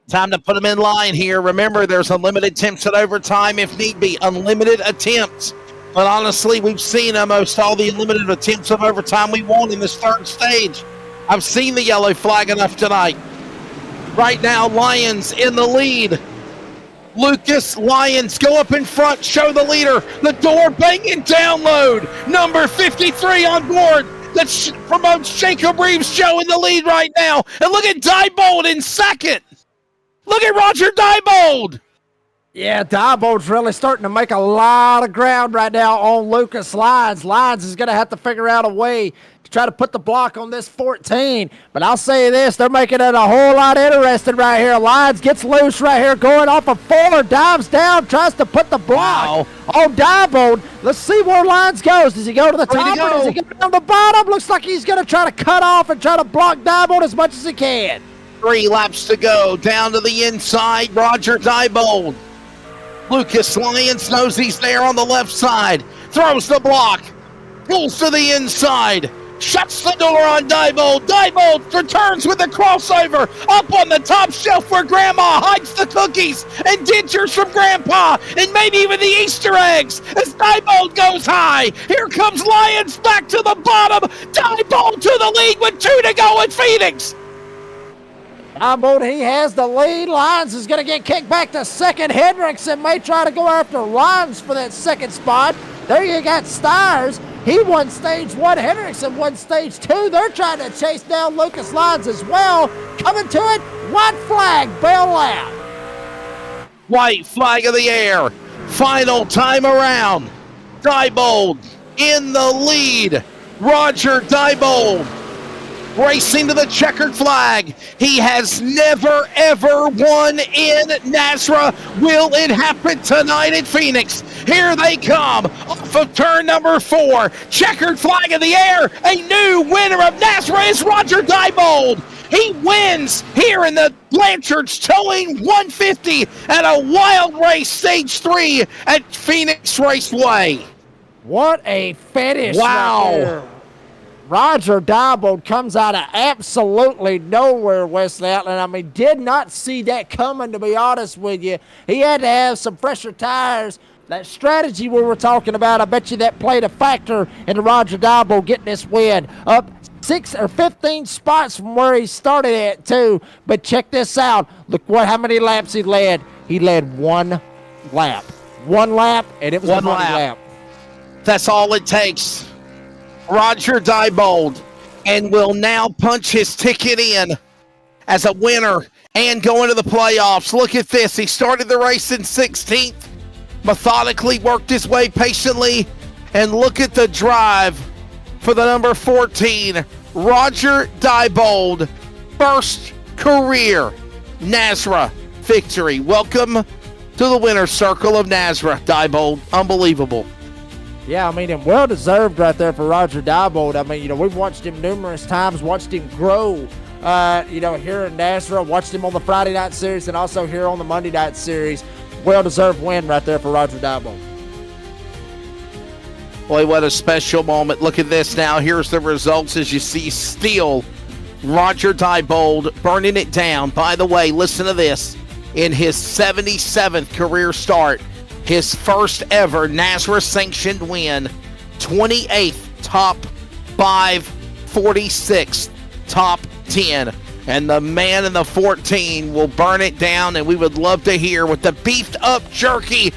Time to put them in line here. Remember, there's unlimited attempts at overtime if need be. Unlimited attempts. But honestly, we've seen almost all the unlimited attempts of overtime we want in this third stage. I've seen the yellow flag enough tonight. Right now, Lions in the lead. Lucas Lyons go up in front, show the leader. The door banging download. Number 53 on board. That promotes Jacob Reeves Joe in the lead right now. And look at Diebold in second. Look at Roger Diebold. Yeah, Diebold's really starting to make a lot of ground right now on Lucas Lyons. Lyons is going to have to figure out a way to try to put the block on this 14. But I'll say this, they're making it a whole lot interesting right here. Lyons gets loose right here, going off of Fuller, dives down, tries to put the block on Diebold. Let's see where Lyons goes. Does he go to the top or does he go down the bottom? Looks like he's going to try to cut off and try to block Diebold as much as he can. 3 laps to go. Down to the inside, Roger Diebold. Lucas Lyons knows he's there on the left side. Throws the block. Pulls to the inside. Shuts the door on Diebold. Diebold returns with a crossover. Up on the top shelf where Grandma hides the cookies and dentures from Grandpa and maybe even the Easter eggs as Diebold goes high. Here comes Lyons back to the bottom. Diebold to the lead with 2 to go in Phoenix. Diebold, he has the lead. Lyons is going to get kicked back to second. Hendrickson may try to go after Lyons for that second spot. There you got Stires. He won stage 1. Hendrickson won stage 2. They're trying to chase down Lucas Lyons as well. Coming to it, white flag, bail out. White flag of the air. Final time around. Diebold in the lead. Roger Diebold racing to the checkered flag. He has never, ever won in NASRA. Will it happen tonight in Phoenix? Here they come off of turn number 4. Checkered flag in the air. A new winner of NASRA is Roger Diebold. He wins here in the Blanchards Towing 150 at a wild race stage 3 at Phoenix Raceway. What a finish. Wow. Right there. Roger Diebold comes out of absolutely nowhere, Wesley Outland. I mean, did not see that coming, to be honest with you. He had to have some fresher tires. That strategy we were talking about, I bet you that played a factor into Roger Diebold getting this win. Up 6 or 15 spots from where he started at, too. But check this out. Look how many laps he led. He led 1 lap. 1 lap, and it was one a lap. That's all it takes. Roger Diebold, and will now punch his ticket in as a winner and go into the playoffs. Look at this. He started the race in 16th, methodically worked his way patiently, and look at the drive for the number 14, Roger Diebold. First career NASRA victory. Welcome to the winner's circle of NASRA, Diebold. Unbelievable. Yeah, I mean, and well-deserved right there for Roger Diebold. I mean, we've watched him numerous times, watched him grow, here in Nashville, watched him on the Friday night series and also here on the Monday night series. Well-deserved win right there for Roger Diebold. Boy, what a special moment. Look at this now. Here's the results as you see Steele, Roger Diebold burning it down. By the way, listen to this. In his 77th career start, his first ever Nazareth sanctioned win, 28th top 5, 46th top 10. And the man in the 14 will burn it down, and we would love to hear what the beefed up jerky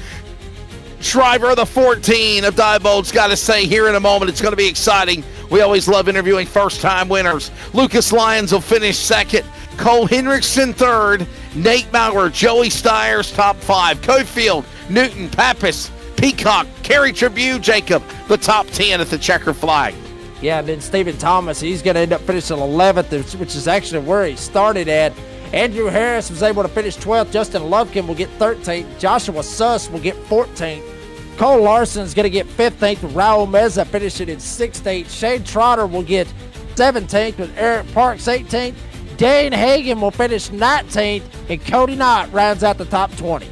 driver of the 14 of Diebold's got to say here in a moment. It's going to be exciting. We always love interviewing first-time winners. Lucas Lyons will finish second. Cole Henriksen third. Nate Maurer, Joey Stiers, top 5. Cofield, Newton, Pappas, Peacock, Kerry Tribune, Jacob, the top 10 at the checker flag. Yeah, and then Stephen Thomas, he's going to end up finishing 11th, which is actually where he started at. Andrew Harris was able to finish 12th. Justin Lovekin will get 13th. Joshua Suss will get 14th. Cole Larson's going to get 15th. Raul Meza finishing in 16th. Shane Trotter will get 17th with Eric Parks 18th. Dane Hagan will finish 19th. And Cody Knott rounds out the top 20.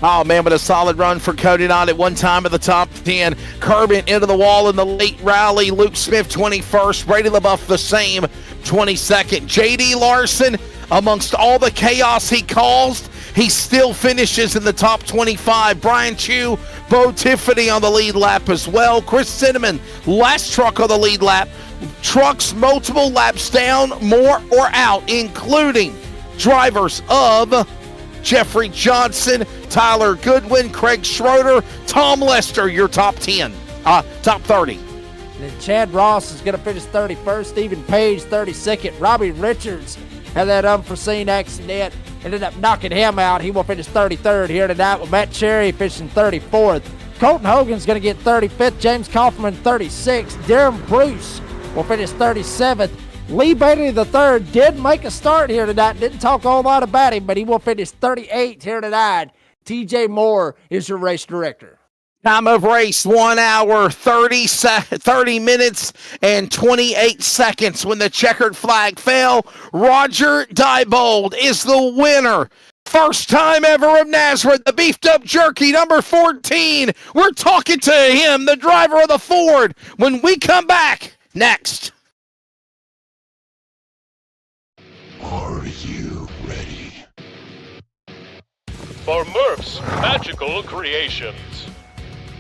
Oh, man, but a solid run for Cody Knott at one time in the top 10. Kerbin into the wall in the late rally. Luke Smith, 21st. Brady LaBeouf, the same, 22nd. J.D. Larson, amongst all the chaos he caused, he still finishes in the top 25. Brian Chu, Bo Tiffany on the lead lap as well. Chris Cinnamon, last truck on the lead lap. Trucks multiple laps down, more or out, including drivers of Jeffrey Johnson, Tyler Goodwin, Craig Schroeder, Tom Lester, your top 10, top 30. And then Chad Ross is going to finish 31st. Stephen Page, 32nd. Robbie Richards had that unforeseen accident. Ended up knocking him out. He will finish 33rd here tonight with Matt Cherry finishing 34th. Colton Hogan's going to get 35th. James Kaufman, 36th. Darren Bruce will finish 37th. Lee Bailey III did make a start here tonight. Didn't talk a whole lot about him, but he will finish 38th here tonight. TJ Moore is your race director. Time of race, 1 hour, 30 minutes, and 28 seconds. When the checkered flag fell, Roger Diebold is the winner. First time ever of Nazareth, the beefed up jerky, number 14. We're talking to him, the driver of the Ford, when we come back next. Are you ready? For Murph's Magical Creations.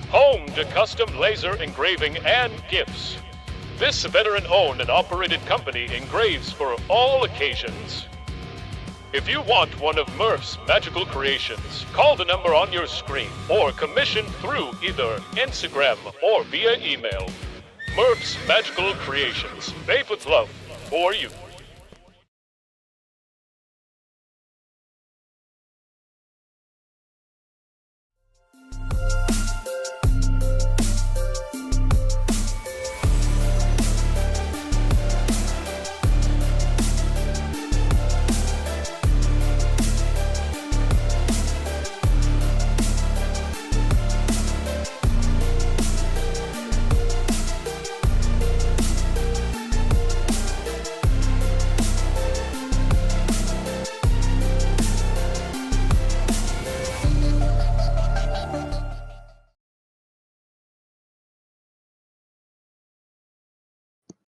Home to custom laser engraving and gifts. This veteran-owned and operated company engraves for all occasions. If you want one of Murph's Magical Creations, call the number on your screen or commission through either Instagram or via email. Murph's Magical Creations, made with love for you.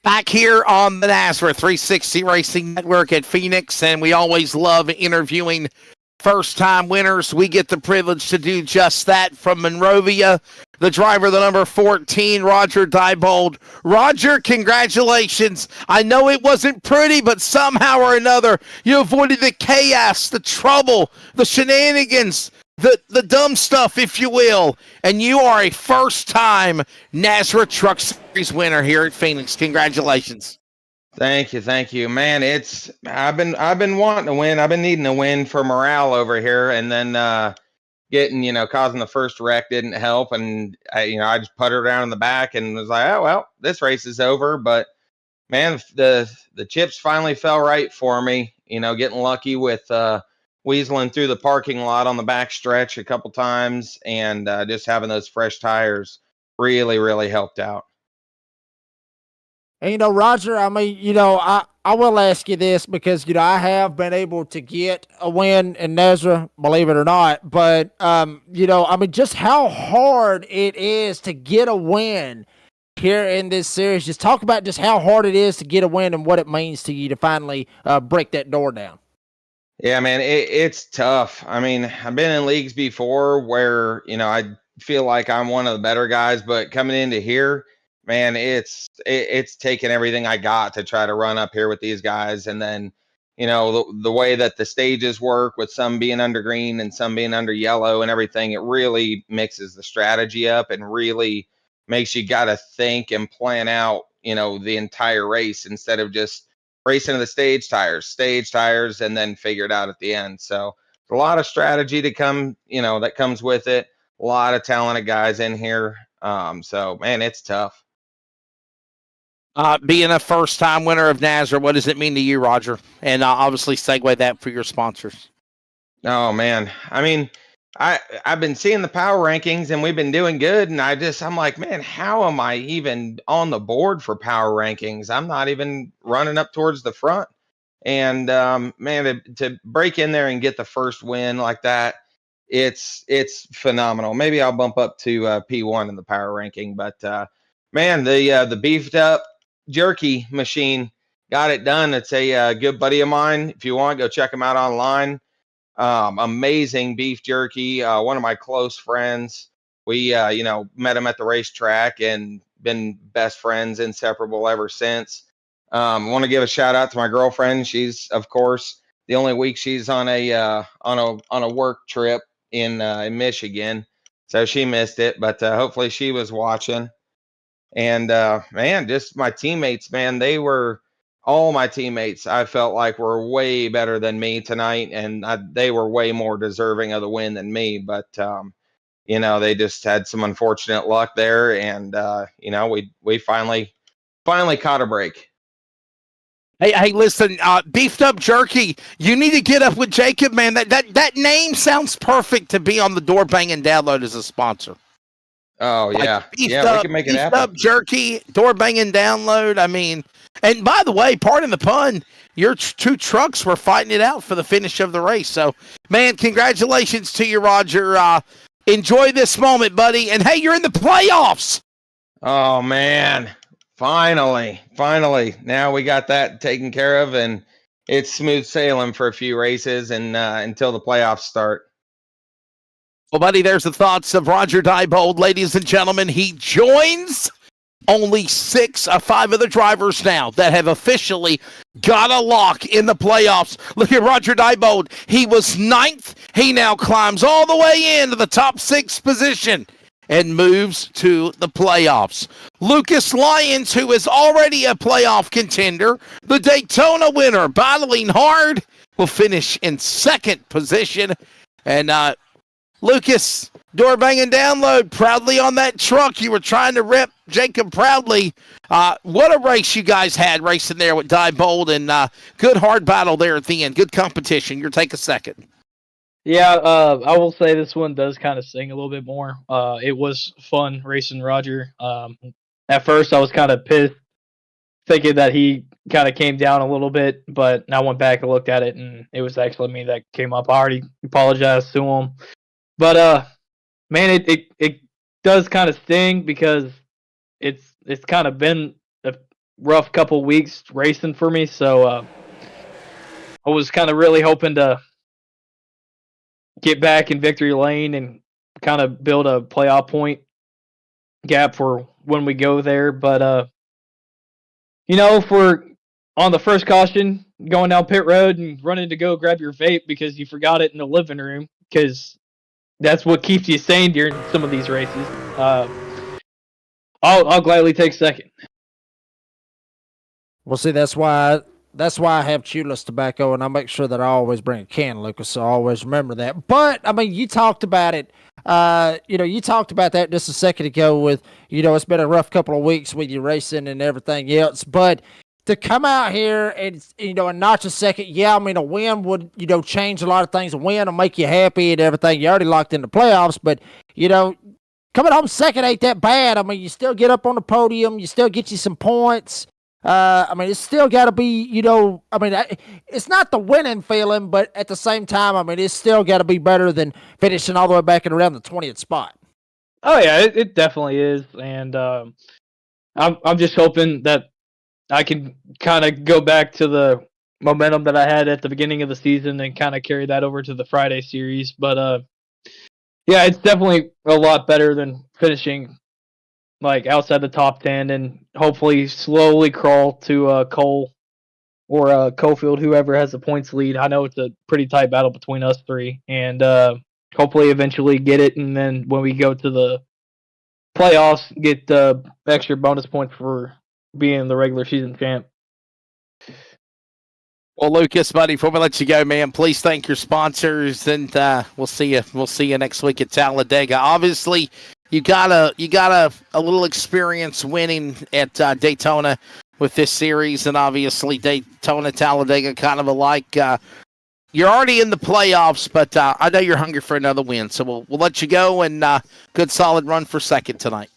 Back here on the Nazareth 360 Racing Network at Phoenix, and we always love interviewing first-time winners. We get the privilege to do just that from Monrovia. The driver, the number 14, Roger Diebold. Roger, congratulations. I know it wasn't pretty, but somehow or another, you avoided the chaos, the trouble, the shenanigans, the dumb stuff, if you will, and you are a first-time Nazareth Truck Series winner here at Phoenix. Congratulations. Thank you, man. I've been wanting to win. I've been needing a win for morale over here, and then causing the first wreck didn't help, and I just puttered around in the back and was like, oh well, this race is over. But man, the chips finally fell right for me. Getting lucky with weaseling through the parking lot on the back stretch a couple times, and just having those fresh tires really, really helped out. And, Roger, I mean, I will ask you this because, I have been able to get a win in Nezra, believe it or not. But, I mean, just how hard it is to get a win here in this series. Just talk about just how hard it is to get a win and what it means to you to finally break that door down. Yeah, man, it's tough. I mean, I've been in leagues before where, I feel like I'm one of the better guys, but coming into here, man, it's taken everything I got to try to run up here with these guys. And then, the way that the stages work with some being under green and some being under yellow and everything, it really mixes the strategy up and really makes you got to think and plan out, the entire race instead of just racing to the stage tires, and then figure it out at the end. So a lot of strategy to come, that comes with it. A lot of talented guys in here. So man, it's tough. Being a first-time winner of Nazareth, what does it mean to you, Roger? And obviously segue that for your sponsors. Oh man, I mean, I've been seeing the power rankings and we've been doing good, and I'm like, man, how am I even on the board for power rankings? I'm not even running up towards the front. And man, to break in there and get the first win like that, it's phenomenal. Maybe I'll bump up to P1 in the power ranking, but man, the beefed up jerky machine got it done. It's a good buddy of mine. If you want, go check him out online. Amazing beef jerky. One of my close friends. We, met him at the racetrack and been best friends, inseparable ever since. Want to give a shout out to my girlfriend. She's, of course, the only week she's on a work trip in Michigan, so she missed it. But hopefully she was watching. And man, just my teammates, man, all my teammates, I felt like were way better than me tonight, and they were way more deserving of the win than me. But they just had some unfortunate luck there, and we finally caught a break. Hey, listen, beefed up jerky. You need to get up with Jacob, man. That name sounds perfect to be on the Door Banging Download as a sponsor. Oh yeah, we can make it happen. Beefed up jerky, Door Banging Download. I mean, and by the way, pardon the pun, your two trucks were fighting it out for the finish of the race. So, man, congratulations to you, Roger. Enjoy this moment, buddy. And hey, you're in the playoffs. Oh man, finally. Now we got that taken care of, and it's smooth sailing for a few races and until the playoffs start. Well, buddy, there's the thoughts of Roger Diebold. Ladies and gentlemen, he joins only 5 of the drivers now that have officially got a lock in the playoffs. Look at Roger Diebold. He was 9th. He now climbs all the way into the top 6 position and moves to the playoffs. Lucas Lyons, who is already a playoff contender, the Daytona winner, battling hard, will finish in 2nd position. And Lucas, Door Banging Download, proudly on that truck. You were trying to rep Jacob proudly. What a race you guys had racing there with Diebold, and good hard battle there at the end. Good competition. Your take a second. Yeah, I will say this one does kind of sting a little bit more. It was fun racing Roger. At first, I was kind of pissed, thinking that he kind of came down a little bit, but I went back and looked at it, and it was actually me that came up. I already apologized to him. But man, it does kind of sting because it's kind of been a rough couple weeks racing for me. So I was kind of really hoping to get back in victory lane and kind of build a playoff point gap for when we go there. But if we're on the first caution going down pit road and running to go grab your vape because you forgot it in the living room, because that's what keeps you sane during some of these races. I'll gladly take 2nd. Well, see, that's why I have chewless tobacco, and I make sure that I always bring a can, Lucas. So I always remember that. But I mean, you talked about it. You talked about that just a second ago. With it's been a rough couple of weeks with you racing and everything else, but to come out here and and notch a 2nd, yeah, I mean, a win would change a lot of things. A win will make you happy and everything. You already locked in the playoffs, but coming home second ain't that bad. I mean, you still get up on the podium. You still get you some points. I mean, it's still got to be, it's not the winning feeling, but at the same time, I mean, it's still got to be better than finishing all the way back at around the 20th spot. Oh yeah, it definitely is, and I'm just hoping that I can kind of go back to the momentum that I had at the beginning of the season and kind of carry that over to the Friday series. But yeah, it's definitely a lot better than finishing like outside the top 10 and hopefully slowly crawl to Cole or Cofield, whoever has the points lead. I know it's a pretty tight battle between us three, and hopefully eventually get it. And then when we go to the playoffs, get the extra bonus points for being the regular season champ. Well, Lucas, buddy, before we let you go, man, please thank your sponsors, and we'll see you. We'll see you next week at Talladega. Obviously, you got a little experience winning at Daytona with this series, and obviously Daytona, Talladega, kind of alike. You're already in the playoffs, but I know you're hungry for another win, so we'll let you go, and good solid run for second tonight.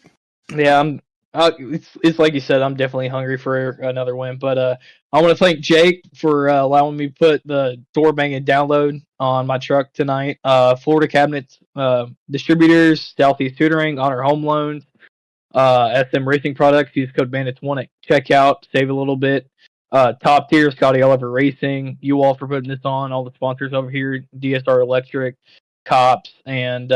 Yeah, it's like you said, I'm definitely hungry for another win. But I want to thank Jake for allowing me to put the door banging download on my truck tonight. Florida Cabinets Distributors, Southeast Tutoring, Honor Home Loans, SM Racing Products. Use code Bandits1 at checkout. Save a little bit. Top tier, Scotty Oliver Racing. You all for putting this on. All the sponsors over here, DSR Electric, Cops, and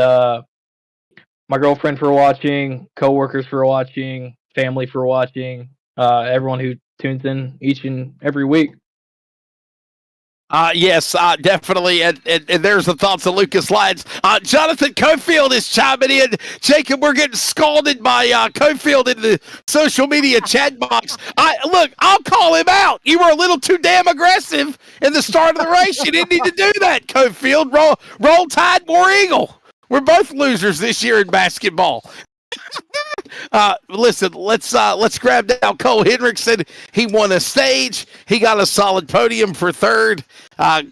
my girlfriend for watching, coworkers for watching, family for watching, everyone who tunes in each and every week. Yes, definitely. And there's the thoughts of Lucas Lyons. Jonathan Cofield is chiming in. Jacob, we're getting scalded by Cofield in the social media chat box. Look, I'll call him out. You were a little too damn aggressive in the start of the race. You didn't need to do that, Cofield. Roll Tide, War Eagle. We're both losers this year in basketball. Listen, let's grab down Cole Hendrickson. He won a stage. He got a solid podium for third.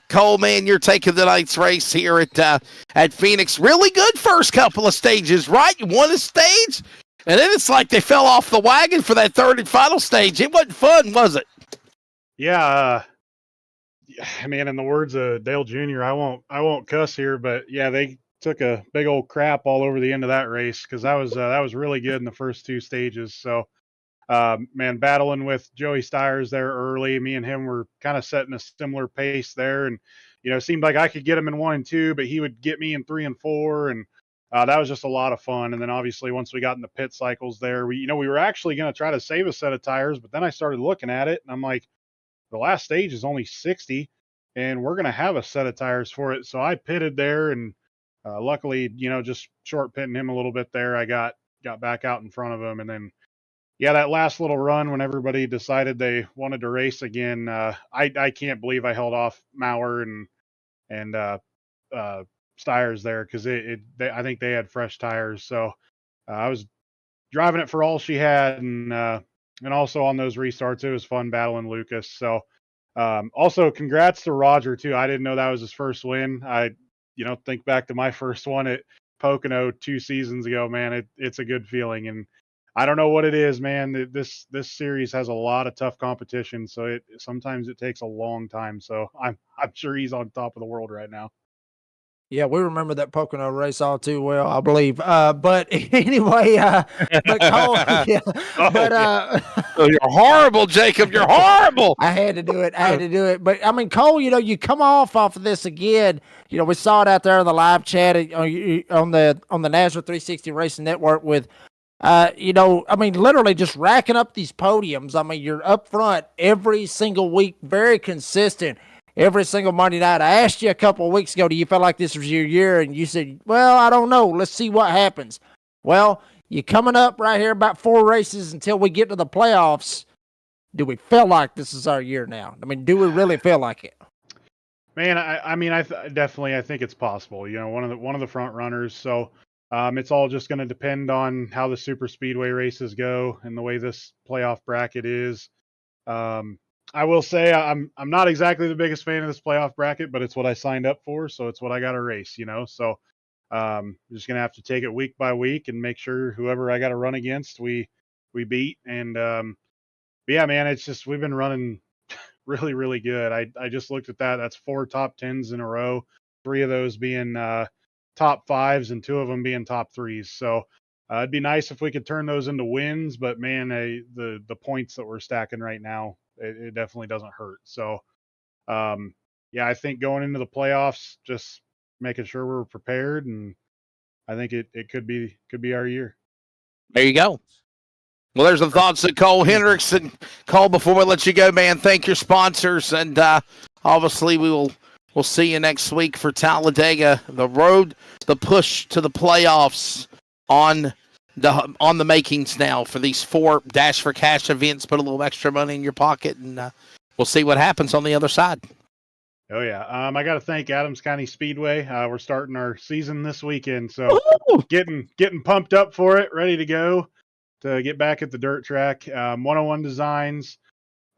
Cole, man, you're taking the night's race here at Phoenix. Really good first couple of stages, right? You won a stage, and then it's like they fell off the wagon for that third and final stage. It wasn't fun, was it? Yeah, man. In the words of Dale Jr., I won't cuss here, but yeah, they took a big old crap all over the end of that race because that was really good in the first two stages. So, man, battling with Joey Stiers there early, me and him were kind of setting a similar pace there, and it seemed like I could get him in 1 and 2, but he would get me in 3 and 4, and that was just a lot of fun. And then obviously once we got in the pit cycles there, we were actually going to try to save a set of tires, but then I started looking at it and I'm like, the last stage is only 60, and we're going to have a set of tires for it. So I pitted there, and luckily, just short pitting him a little bit there, I got back out in front of him. And then, yeah, that last little run when everybody decided they wanted to race again, I can't believe I held off Maurer and Stiers there because I think they had fresh tires. So I was driving it for all she had, and also on those restarts, it was fun battling Lucas. So also congrats to Roger too. I didn't know that was his first win. Think back to my first one at Pocono 2 seasons ago, man. It's a good feeling, and I don't know what it is, man. This series has a lot of tough competition, so sometimes it takes a long time. So I'm sure he's on top of the world right now. Yeah, we remember that Pocono race all too well, I believe. But anyway, but Cole, yeah, You're horrible, Jacob. You're horrible. I had to do it. But I mean, Cole, you come off of this again. We saw it out there in the live chat on the NASCAR 360 Racing Network with, literally just racking up these podiums. I mean, you're up front every single week, very consistent. Every single Monday night. I asked you a couple of weeks ago, do you feel like this was your year? And you said, well, I don't know. Let's see what happens. Well, you're coming up right here about 4 races until we get to the playoffs. Do we feel like this is our year now? I mean, do we really feel like it? Man, I definitely think it's possible. One of the front runners. So it's all just going to depend on how the super speedway races go and the way this playoff bracket is. I will say I'm not exactly the biggest fan of this playoff bracket, but it's what I signed up for, so it's what I got to race, So Just gonna have to take it week by week and make sure whoever I got to run against, we beat. And but yeah, man, it's just we've been running really, really good. I just looked at that. That's 4 top 10s in a row. 3 of those being top 5s and 2 of them being top 3s. So it'd be nice if we could turn those into wins. But man, the points that we're stacking right now, it definitely doesn't hurt. So yeah, I think going into the playoffs, just making sure we're prepared, and I think it could be our year. There you go. Well, there's the thoughts of Cole Hendrickson. Cole, before we let you go, man, thank your sponsors, and obviously we'll see you next week for Talladega. The road, the push to the playoffs on the makings now for these 4 Dash for Cash events. Put a little extra money in your pocket, and we'll see what happens on the other side. Oh yeah, I got to thank Adams County Speedway. We're starting our season this weekend, so getting pumped up for it, ready to go. To get back at the dirt track. 101 Designs,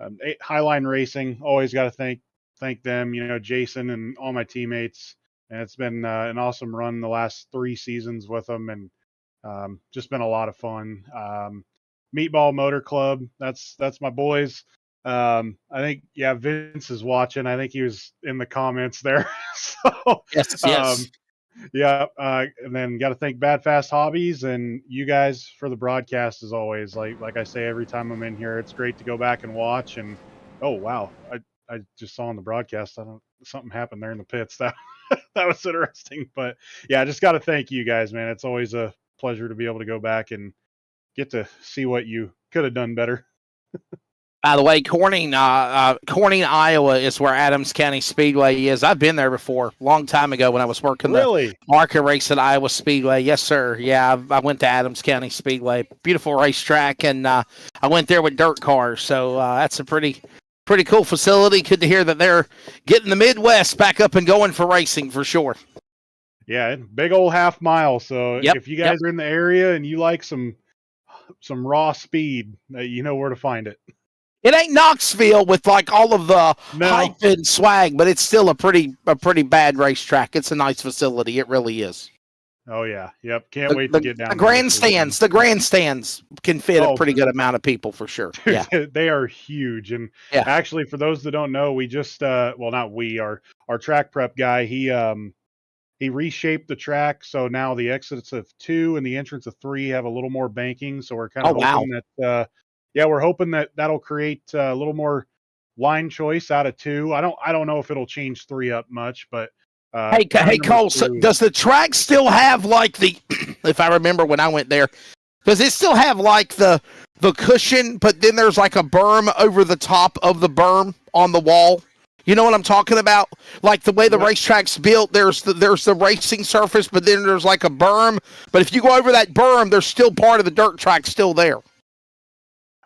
Highline Racing, always got to thank them, Jason and all my teammates. And it's been an awesome run the last 3 seasons with them, and just been a lot of fun. Meatball Motor Club, that's my boys. I think, Vince is watching. I think he was in the comments there. So, Yes. Yeah, and then got to thank Bad Fast Hobbies and you guys for the broadcast as always. Like I say every time I'm in here, it's great to go back and watch. And oh wow, I just saw on the broadcast, something happened there in the pits. That was interesting. But yeah, I just got to thank you guys, man. It's always a pleasure to be able to go back and get to see what you could have done better. By the way, Corning, Iowa is where Adams County Speedway is. I've been there before, a long time ago when I was working the market race at Iowa Speedway. Yes, sir. Yeah, I went to Adams County Speedway. Beautiful racetrack, and I went there with dirt cars. So that's a pretty cool facility. Good to hear that they're getting the Midwest back up and going for racing for sure. Yeah, big old half mile. So if you guys are in the area and you like some raw speed, you know where to find it. It ain't Knoxville with like all of the hype and swag, but it's still a pretty bad racetrack. It's a nice facility. It really is. Oh yeah, yep. Can't wait to get down. The grandstands can fit a pretty good amount of people for sure. Yeah, they are huge. And actually, for those that don't know, we just not we, our track prep guy, he reshaped the track, so now the exits of 2 and the entrance of 3 have a little more banking. So we're kind of hoping that. We're hoping that that'll create a little more line choice out of 2. I don't know if it'll change 3 up much, but hey Cole, so does the track still have like the? If I remember when I went there, does it still have like the cushion? But then there's like a berm over the top of the berm on the wall. You know what I'm talking about? Like the way the racetrack's built, there's the racing surface, but then there's like a berm. But if you go over that berm, there's still part of the dirt track still there.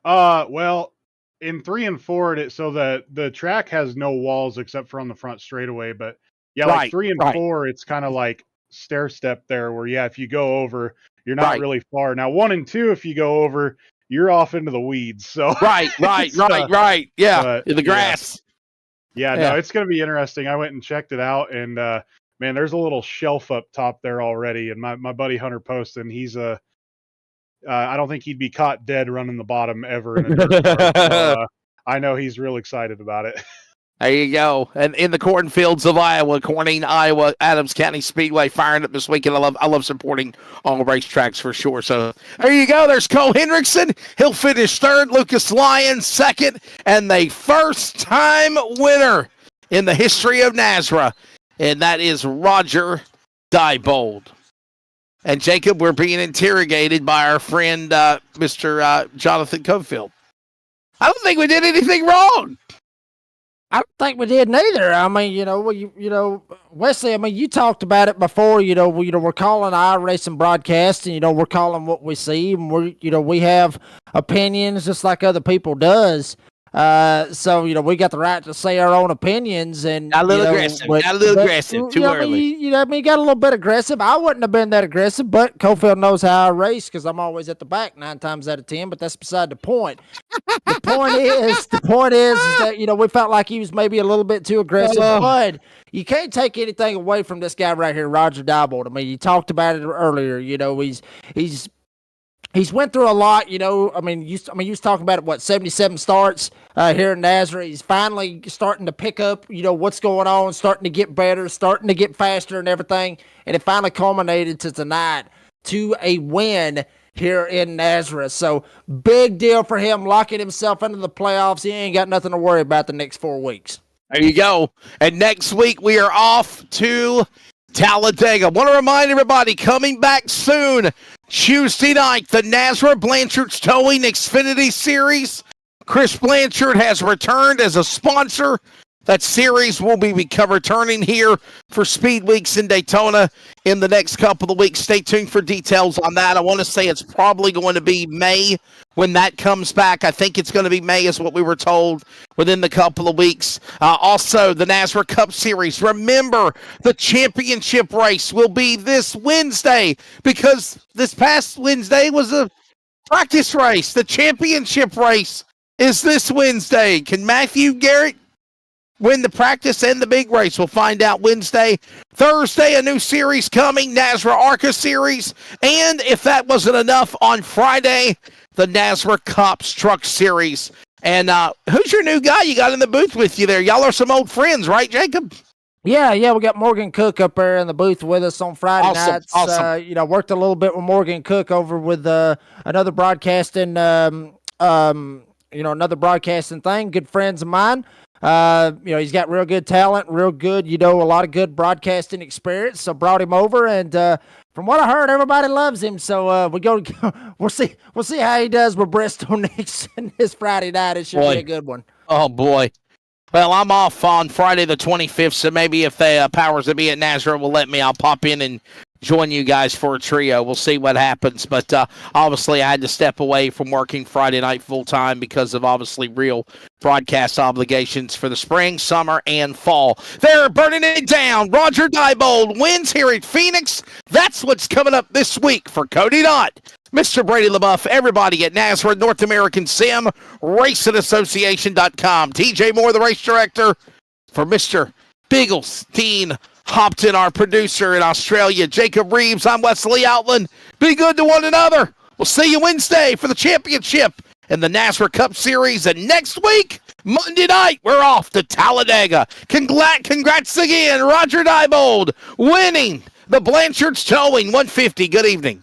Well, in 3 and 4, so the track has no walls except for on the front straightaway. But like 3 and 4, it's kind of like stair step there, where if you go over, you're not really far. Now 1 and 2, if you go over, you're off into the weeds. So right. Yeah, in the grass. Yeah, no, it's gonna be interesting. I went and checked it out, and man, there's a little shelf up top there already. And my buddy Hunter Poston, he's I don't think he'd be caught dead running the bottom ever in a dirt car. So, I know he's real excited about it. There you go. And in the cornfields of Iowa, Corning, Iowa, Adams County Speedway firing up this weekend. I love supporting all racetracks for sure. So there you go. There's Cole Hendrickson. He'll finish 3rd. Lucas Lyons 2nd. And the first-time winner in the history of NASRA. And that is Roger Diebold. And Jacob, we're being interrogated by our friend, Mr. Jonathan Cofield. I don't think we did anything wrong. I don't think we did neither. I mean, Wesley, I mean, you talked about it before, we're calling iRacing broadcast, and, we're calling what we see, and we have opinions just like other people does. So, we got the right to say our own opinions. And Got a little aggressive. Got a little aggressive. Too early. Got a little bit aggressive. I wouldn't have been that aggressive, but Cofield knows how I race because I'm always at the back 9 times out of 10. But that's beside the point. The point is that we felt like he was maybe a little bit too aggressive, but you can't take anything away from this guy right here, Roger Diebold. I mean, you talked about it earlier. He's went through a lot, you was talking about it, 77 starts here in Nazareth. He's finally starting to pick up, what's going on, starting to get better, starting to get faster and everything. And it finally culminated to tonight to a win here in Nazareth. So big deal for him, locking himself into the playoffs. He ain't got nothing to worry about the next 4 weeks. There you go. And next week we are off to Talladega. I want to remind everybody, coming back soon, Tuesday night, the Nazareth Blanchard's Towing Xfinity Series. Chris Blanchard has returned as a sponsor. That series will be returning here for Speed Weeks in Daytona in the next couple of weeks. Stay tuned for details on that. I want to say it's probably going to be May when that comes back. I think it's going to be May is what we were told within the couple of weeks. Also, the Nazareth Cup Series. Remember, the championship race will be this Wednesday because this past Wednesday was a practice race. The championship race is this Wednesday. Can Matthew Garrett win the practice and the big race? We'll find out Wednesday. Thursday, a new series coming, Nazareth ARCA Series. And if that wasn't enough, on Friday, the Nazareth Cops Truck Series. And who's your new guy you got in the booth with you there? Y'all are some old friends, right, Jacob? Yeah, we got Morgan Cook up there in the booth with us on Friday nights. Awesome. Worked a little bit with Morgan Cook over with another broadcasting, another broadcasting thing. Good friends of mine. He's got real good talent, real good, a lot of good broadcasting experience. So brought him over, and from what I heard, everybody loves him. So we'll see how he does with Bristol Nixon this Friday night. It should be a good one. Oh boy. Well, I'm off on Friday the 25th, so maybe if the powers that be at Nazareth will let me, I'll pop in and join you guys for a trio. We'll see what happens. But obviously, I had to step away from working Friday night full-time because of obviously real broadcast obligations for the spring, summer, and fall. They're burning it down. Roger Diebold wins here at Phoenix. That's what's coming up this week for Cody Knott, Mr. Brady LaBeouf, everybody at Nazareth, North American Sim, RacingAssociation.com. TJ Moore, the race director, for Mr. Bigglestein Hopton, our producer in Australia. Jacob Reeves, I'm Wesley Outland. Be good to one another. We'll see you Wednesday for the championship in the Nazareth Cup Series. And next week, Monday night, we're off to Talladega. Congrats again, Roger Diebold, winning the Blanchard's Towing 150. Good evening.